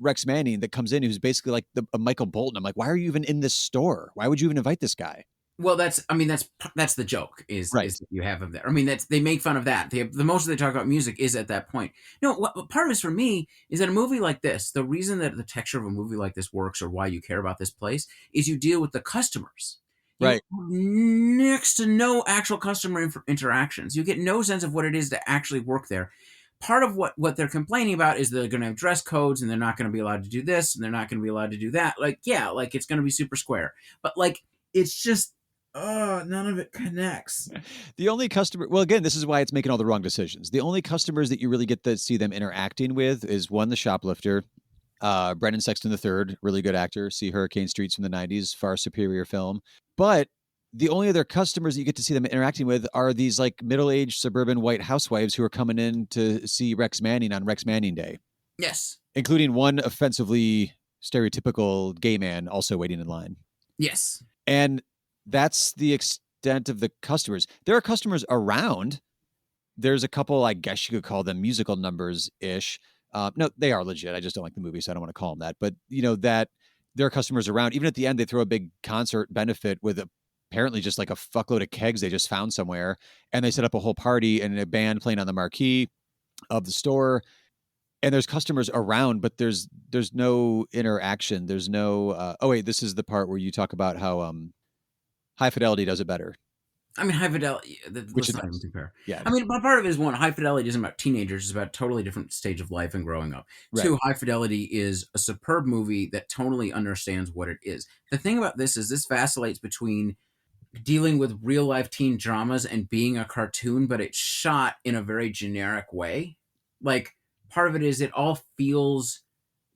Rex Manning, that comes in who's basically like a Michael Bolton. I'm like, why are you even in this store? Why would you even invite this guy? Well, that's the joke is that you have him there. I mean, they make fun of that. The most they talk about music is at that point. No, what part of this for me is that a movie like this, the reason that the texture of a movie like this works, or why you care about this place, is you deal with the customers. Right. Next to no actual customer interactions. You get no sense of what it is to actually work there. Part of what they're complaining about is they're going to have dress codes, and they're not going to be allowed to do this, and they're not going to be allowed to do that. Like, yeah, like it's going to be super square. But like, it's just, none of it connects. The only customer, well, again, this is why it's making all the wrong decisions. The only customers that you really get to see them interacting with is one, the shoplifter, Brendan Sexton III, really good actor. See Hurricane Streets from the 90s, far superior film. But the only other customers that you get to see them interacting with are these like middle-aged suburban white housewives who are coming in to see Rex Manning on Rex Manning Day. Yes. Including one offensively stereotypical gay man also waiting in line. Yes. And that's the extent of the customers. There are customers around. There's a couple, I guess you could call them musical numbers-ish. No, they are legit. I just don't like the movie, so I don't want to call them that. But, that there are customers around. Even at the end, they throw a big concert benefit with apparently just like a fuckload of kegs they just found somewhere. And they set up a whole party and a band playing on the marquee of the store. And there's customers around, but there's no interaction. There's no, this is the part where you talk about how High Fidelity does it better. I mean, High Fidelity, which is not even compare. Yeah. I mean, part of it is one, High Fidelity isn't about teenagers, it's about a totally different stage of life and growing up. Right. Two, High Fidelity is a superb movie that totally understands what it is. The thing about this is this vacillates between dealing with real life teen dramas and being a cartoon, but it's shot in a very generic way. Like, part of it is it all feels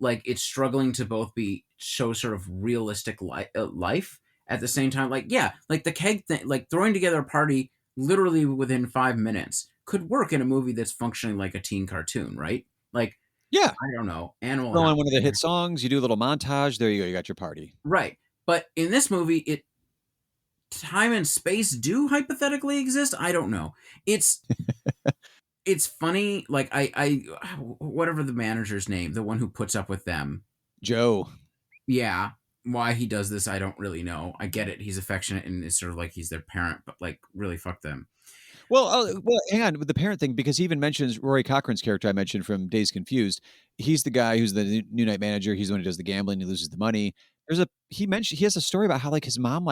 like it's struggling to both show sort of realistic life at the same time. Like, yeah, like the keg thing, like throwing together a party literally within 5 minutes could work in a movie that's functioning like a teen cartoon, right? Like, Yeah. I don't know, Animal Throw House. on one of the hit songs, you do a little montage, there you go, you got your party. Right. But in this movie, time and space do hypothetically exist. I don't know. It's funny. Like I whatever the manager's name, the one who puts up with them, Joe. Yeah. Why he does this, I don't really know. I get it. He's affectionate and it's sort of like he's their parent, but like really fuck them. Well, hang on with the parent thing because he even mentions Rory Cochran's character I mentioned from Days Confused. He's the guy who's the new night manager. He's the one who does the gambling. He loses the money. He has a story about how like his mom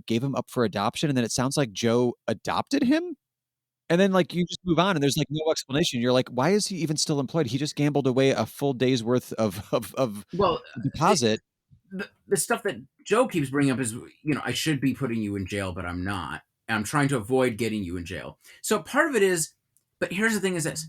gave him up for adoption, and then it sounds like Joe adopted him. And then like you just move on, and there's like no explanation. You're like, why is he even still employed? He just gambled away a full day's worth of Well, deposit. The stuff that Joe keeps bringing up is, I should be putting you in jail, but I'm not. I'm trying to avoid getting you in jail. So part of it is, but here's the thing is this.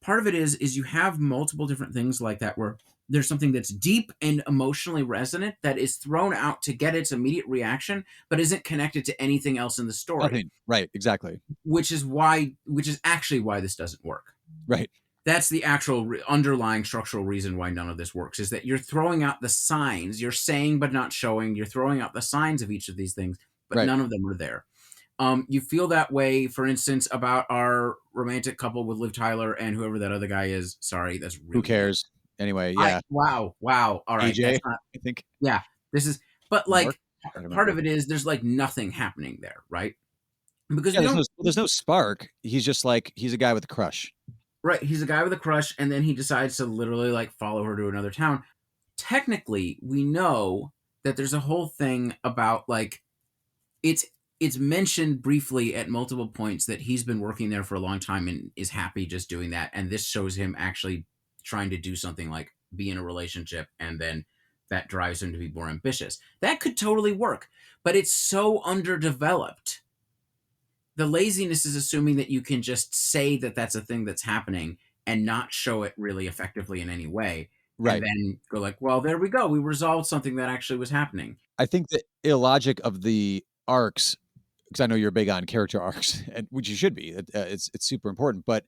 Part of it is you have multiple different things like that where there's something that's deep and emotionally resonant that is thrown out to get its immediate reaction, but isn't connected to anything else in the story. Nothing. Right, exactly. Which is actually why this doesn't work. Right. That's the actual underlying structural reason why none of this works, is that you're throwing out the signs. You're saying but not showing. You're throwing out the signs of each of these things, but none of them are there. You feel that way, for instance, about our romantic couple with Liv Tyler and whoever that other guy is. Sorry, that's really who cares? Anyway, yeah. Wow. All right. AJ, I think. Yeah, this is, but like Mark? part of it is there's like nothing happening there, right? Because there's no spark. He's just like, he's a guy with a crush. Right, he's a guy with a crush, and then he decides to literally like follow her to another town. Technically, we know that there's a whole thing about like it's mentioned briefly at multiple points that he's been working there for a long time and is happy just doing that, and this shows him actually trying to do something like be in a relationship, and then that drives him to be more ambitious. That could totally work, but it's so underdeveloped. The laziness is assuming that you can just say that that's a thing that's happening and not show it really effectively in any way. Right. And then go like, well, there we go. We resolved something that actually was happening. I think the illogic of the arcs, because I know you're big on character arcs, and which you should be. It's super important. But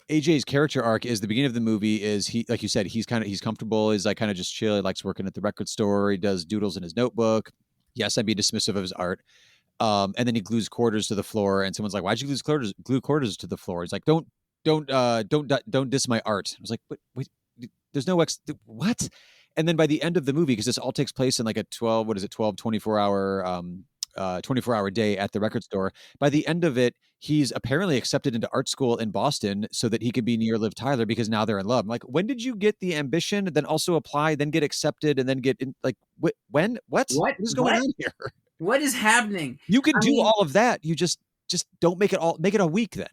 AJ's character arc is the beginning of the movie is he, like you said, he's comfortable. He's like kind of just chill. He likes working at the record store. He does doodles in his notebook. Yes, I'd be dismissive of his art. And then he glues quarters to the floor, and someone's like, "Why'd you glue quarters to the floor?" He's like, "Don't diss my art." I was like, "Wait, there's no what?" And then by the end of the movie, because this all takes place in like a 24 hour day at the record store. By the end of it, he's apparently accepted into art school in Boston so that he can be near Liv Tyler because now they're in love. I'm like, when did you get the ambition, then also apply, then get accepted, and then get in? Like, when? What is going on here? What is happening? You can do all of that. You just don't make it a week then.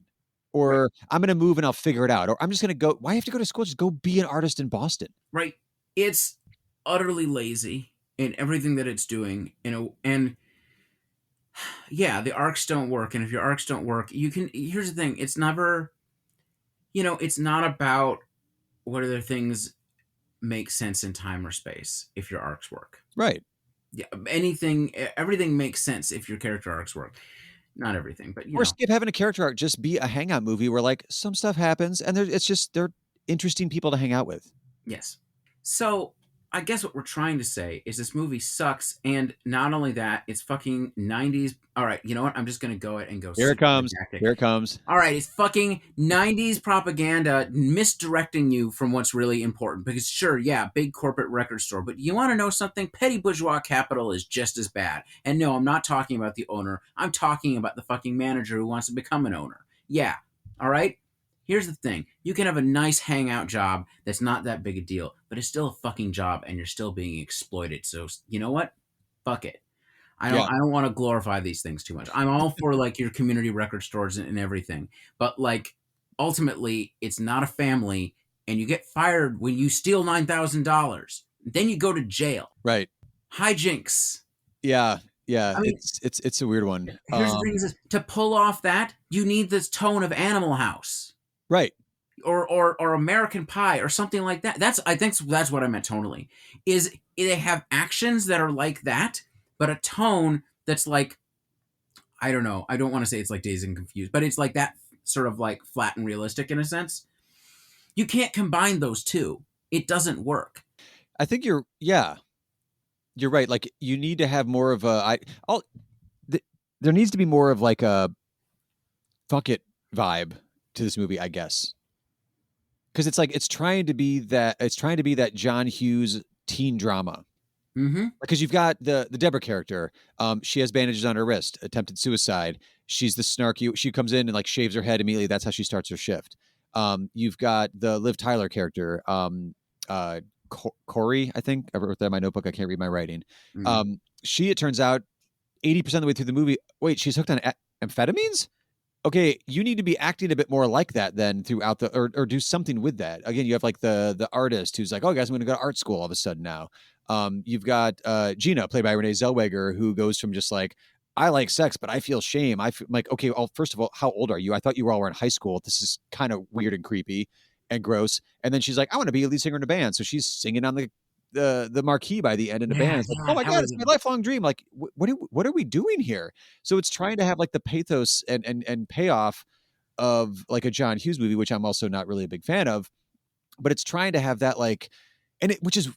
Or right. I'm going to move and I'll figure it out. Or I'm just going to go. Why have to go to school? Just go be an artist in Boston. Right. It's utterly lazy in everything that it's doing. And yeah, the arcs don't work. And if your arcs don't work, here's the thing. It's never, it's not about what other things make sense in time or space if your arcs work. Right. Yeah, everything makes sense if your character arcs work. Not everything, but skip having a character arc. Just be a hangout movie where like some stuff happens and they're interesting people to hang out with. Yes. So I guess what we're trying to say is this movie sucks, and not only that, it's fucking 90s. All right, you know what? I'm just going to go ahead and go. Here it comes. Here it comes. All right, it's fucking 90s propaganda misdirecting you from what's really important. Because sure, yeah, big corporate record store, but you want to know something? Petty bourgeois capital is just as bad. And no, I'm not talking about the owner. I'm talking about the fucking manager who wants to become an owner. Yeah, all right? Here's the thing. You can have a nice hangout job that's not that big a deal, but it's still a fucking job and you're still being exploited. So you know what? Fuck it. I don't want to glorify these things too much. I'm all for like your community record stores and everything. But like ultimately it's not a family, and you get fired when you steal $9,000. Then you go to jail. Right. Hijinks. Yeah. Yeah. I mean, it's a weird one. Here's the thing is, to pull off that, you need this tone of Animal House. Right. Or American Pie or something like that. I think that's what I meant tonally. Is they have actions that are like that, but a tone that's like, I don't know. I don't want to say it's like Dazed and Confused, but it's like that sort of like flat and realistic in a sense. You can't combine those two. It doesn't work. I think you're right. Like you need to have more of there needs to be more of like a fuck it vibe to this movie, I guess. Because it's trying to be that John Hughes teen drama. Mm-hmm. Because you've got the Deborah character. She has bandages on her wrist, attempted suicide. She's the snarky. She comes in and like shaves her head immediately. That's how she starts her shift. You've got the Liv Tyler character, uh, Corey. I think I wrote that in my notebook. I can't read my writing. Mm-hmm. She, it turns out, 80% of the way through the movie. Wait, she's hooked on amphetamines. Okay, you need to be acting a bit more like that then throughout or do something with that. Again, you have like the artist who's like, oh guys, I'm going to go to art school all of a sudden now. You've got Gina, played by Renee Zellweger, who goes from just like, I like sex, but I feel shame. I'm like, okay, well, first of all, how old are you? I thought you all were in high school. This is kind of weird and creepy and gross. And then she's like, I want to be a lead singer in a band. So she's singing on the marquee by the end in the band. It's like, oh my God, it's my lifelong dream. Like, what are we doing here? So it's trying to have like the pathos and payoff of like a John Hughes movie, which I'm also not really a big fan of, but it's trying to have that like, which is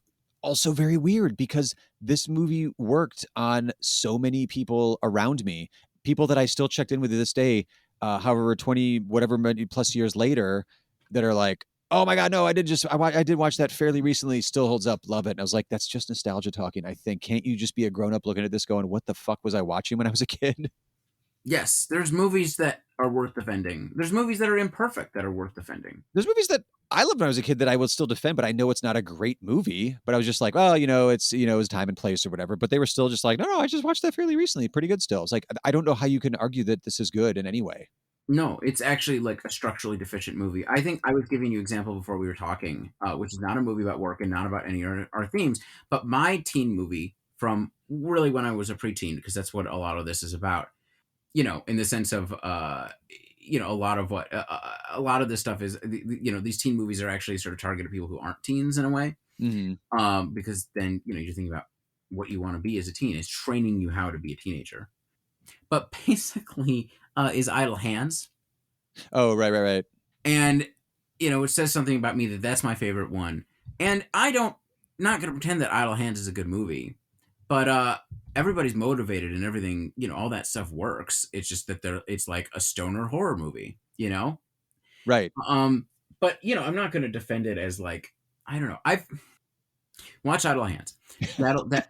also very weird because this movie worked on so many people around me, people that I still checked in with to this day, however, 20, whatever many plus years later, that are like, oh my God, no, I did watch that fairly recently, still holds up, love it. And I was like, that's just nostalgia talking, I think. Can't you just be a grown up looking at this going, what the fuck was I watching when I was a kid? Yes, there's movies that are worth defending. There's movies that are imperfect that are worth defending. There's movies that I loved when I was a kid that I would still defend, but I know it's not a great movie. But I was just like, well, it's time and place or whatever. But they were still just like, no, I just watched that fairly recently. Pretty good still. It's like, I don't know how you can argue that this is good in any way. No, it's actually like a structurally deficient movie. I think I was giving you an example before we were talking, which is not a movie about work and not about any of our themes, but my teen movie from really when I was a preteen, because that's what a lot of this is about. In the sense of, a lot of what a lot of this stuff is, these teen movies are actually sort of targeted people who aren't teens in a way, because then, you're thinking about what you want to be as a teen. It's training you how to be a teenager. But basically is Idle Hands. Oh, right. And, it says something about me that's my favorite one. And not going to pretend that Idle Hands is a good movie, but everybody's motivated and everything, all that stuff works. It's just that it's like a stoner horror movie, Right. But I'm not going to defend it as like, I don't know. I've watched Idle Hands. That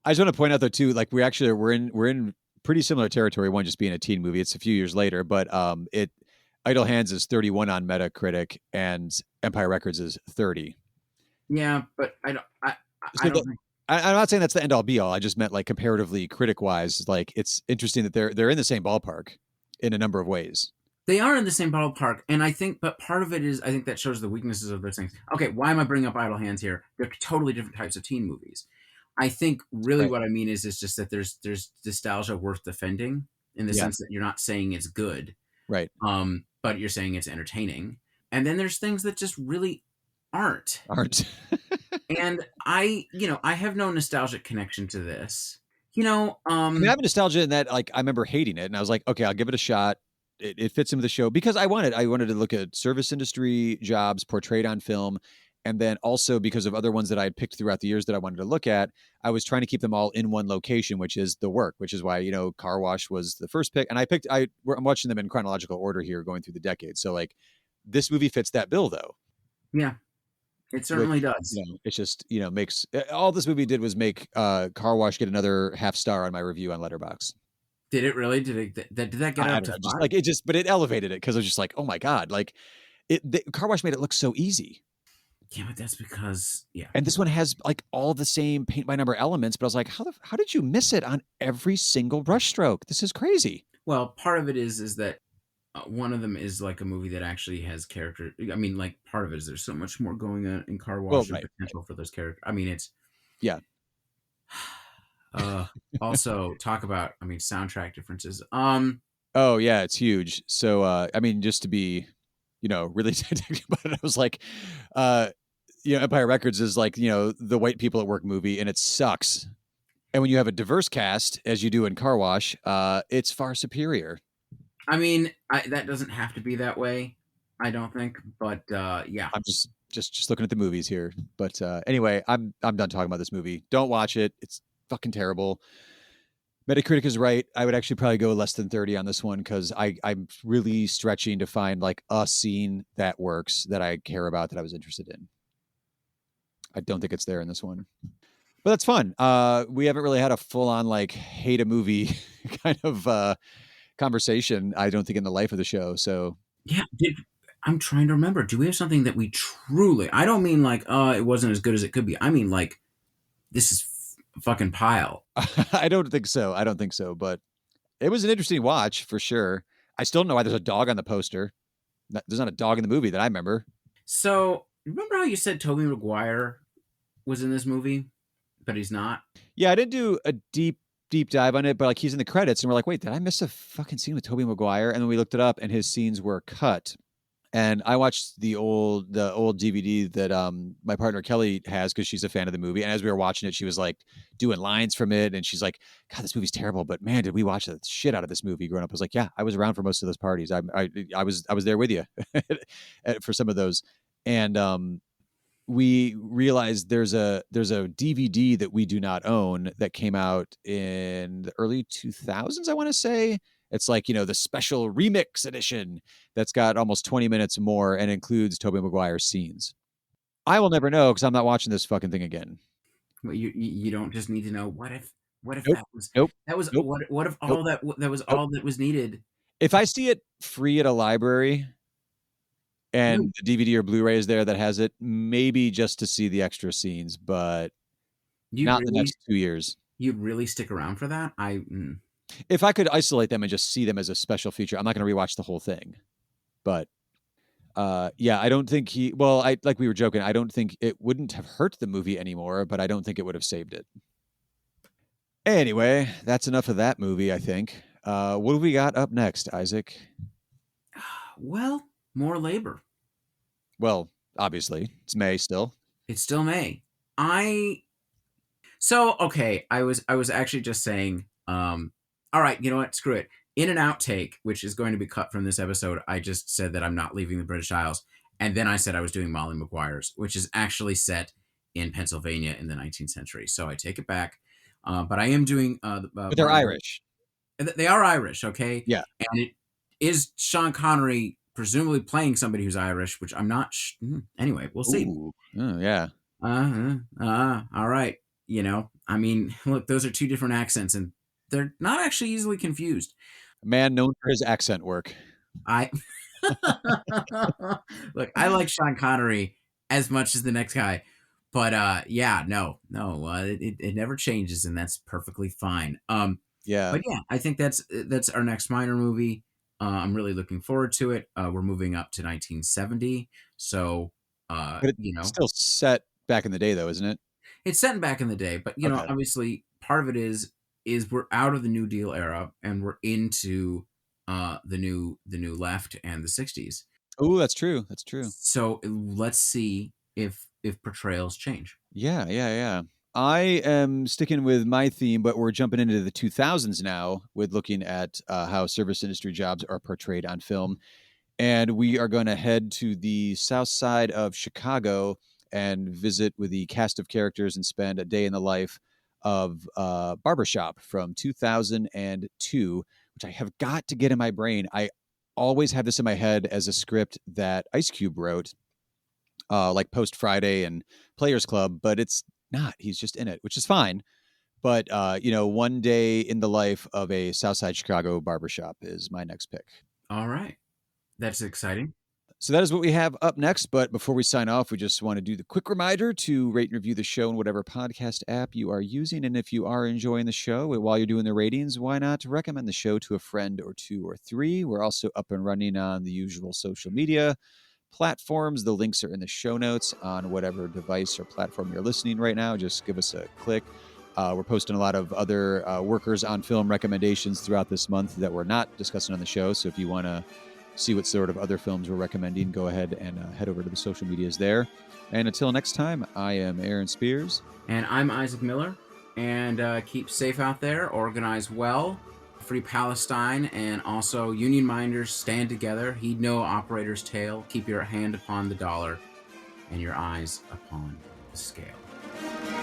I just want to point out though too, like we're in pretty similar territory. One just being a teen movie. It's a few years later, but Idle Hands is 31 on Metacritic and Empire Records is 30. Yeah, but I don't think. I'm not saying that's the end all be all. I just meant like comparatively critic wise, like it's interesting that they're in the same ballpark in a number of ways. They are in the same ballpark, and I think, but part of it is I think that shows the weaknesses of those things. Okay, why am I bringing up Idle Hands here? They're totally different types of teen movies. I think really what I mean is just that there's nostalgia worth defending in the sense that you're not saying it's good, right? But you're saying it's entertaining, and then there's things that just really aren't. And I have no nostalgic connection to this. I have nostalgia in that, like, I remember hating it and I was like, okay, I'll give it a shot. It fits into the show because I wanted to look at service industry jobs portrayed on film. And then also because of other ones that I had picked throughout the years that I wanted to look at, I was trying to keep them all in one location, which is The Work, which is why, Car Wash was the first pick. And I'm watching them in chronological order here going through the decades. So like this movie fits that bill though. Yeah. It certainly does. It's just, makes all this movie did was make Car Wash get another half star on my review on Letterboxd. Did it really? Did that get up to five? But it elevated it because I was just like, oh my God, like Car Wash made it look so easy. Yeah, but that's because And this one has like all the same paint by number elements, but I was like, how did you miss it on every single brushstroke? This is crazy. Well, part of it is that one of them is like a movie that actually has character. I mean, like part of it is there's so much more going on in Car Wash and potential for those characters. I mean, it's also talk about soundtrack differences. Oh yeah, it's huge. So just to be, really technical about it, I was like, Empire Records is like, the white people at work movie, and it sucks. And when you have a diverse cast, as you do in Car Wash, it's far superior. I mean, that doesn't have to be that way, I don't think. But yeah, I'm just looking at the movies here. But anyway, I'm done talking about this movie. Don't watch it. It's fucking terrible. Metacritic is right. I would actually probably go less than 30 on this one because I'm really stretching to find like a scene that works that I care about that I was interested in. I don't think it's there in this one. But that's fun. We haven't really had a full on like hate a movie kind of conversation, I don't think, in the life of the show. So yeah. I'm trying to remember. Do we have something that we truly? I don't mean like, it wasn't as good as it could be. I mean like, this is fucking pile. I don't think so. I don't think so. But it was an interesting watch for sure. I still don't know why there's a dog on the poster. There's not a dog in the movie that I remember. So remember how you said Tobey Maguire was in this movie, but he's not? Yeah, I didn't do a deep dive on it, but like he's in the credits, and we're like, wait, did I miss a fucking scene with Tobey Maguire? And then we looked it up, and his scenes were cut. And I watched the old DVD that my partner Kelly has because she's a fan of the movie. And as we were watching it, she was like doing lines from it, and she's like, "God, this movie's terrible, but man, did we watch the shit out of this movie growing up?" I was like, "Yeah, I was around for most of those parties. I was there with you for some of those." And we realized there's a DVD that we do not own that came out in the early 2000s, I want to say. It's like, the special remix edition that's got almost 20 minutes more and includes Tobey Maguire's scenes. I will never know because I'm not watching this fucking thing again. Well, you don't just need to know what if Nope. that was Nope. what if all Nope. that was Nope. all that was needed. If I see it free at a library and the DVD or Blu-ray is there that has it, maybe just to see the extra scenes, but not in the next 2 years. You'd really stick around for that? If I could isolate them and just see them as a special feature, I'm not going to rewatch the whole thing. But yeah, I don't think like we were joking, I don't think it wouldn't have hurt the movie anymore, but I don't think it would have saved it. Anyway, that's enough of that movie, I think. What do we got up next, Isaac? Well, more labor. Well, obviously, it's May still. It's still May. Okay, I was actually just saying, all right, you know what? Screw it. In an outtake, which is going to be cut from this episode, I just said that I'm not leaving the British Isles. And then I said I was doing Molly Maguire's, which is actually set in Pennsylvania in the 19th century. So I take it back. But I am doing... but they're Irish. They are Irish, okay? Yeah. And it is Sean Connery presumably playing somebody who's Irish, which I'm not... Anyway, we'll see. Ooh. Oh, yeah. All right. I mean, look, those are two different accents, and they're not actually easily confused. A man known for his accent work. Look, I like Sean Connery as much as the next guy, but it never changes, and that's perfectly fine. Yeah. But yeah, I think that's our next minor movie. I'm really looking forward to it. We're moving up to 1970, so but it's still set back in the day, though, isn't it? It's set back in the day, but obviously part of it is we're out of the New Deal era and we're into the new left and the 60s. Oh, that's true. That's true. So let's see if portrayals change. Yeah. I am sticking with my theme, but we're jumping into the 2000s now with looking at how service industry jobs are portrayed on film. And we are going to head to the south side of Chicago and visit with the cast of characters and spend a day in the life of Barbershop from 2002, which I have got to get in my brain. I always have this in my head as a script that Ice Cube wrote, like Post Friday and Players Club, but it's not. He's just in it, which is fine. But, one day in the life of a Southside Chicago barbershop is my next pick. All right. That's exciting. So that is what we have up next. But before we sign off, we just want to do the quick reminder to rate and review the show in whatever podcast app you are using. And if you are enjoying the show while you're doing the ratings, why not recommend the show to a friend or two or three? We're also up and running on the usual social media platforms. The links are in the show notes on whatever device or platform you're listening right now. Just give us a click. We're posting a lot of other workers on film recommendations throughout this month that we're not discussing on the show. So if you want to see what sort of other films we're recommending, go ahead and head over to the social medias there. And until next time, I am Aaron Spears. And I'm Isaac Miller. And keep safe out there. Organize well. Free Palestine. And also, union minders, stand together. Heed no operator's tale. Keep your hand upon the dollar and your eyes upon the scale.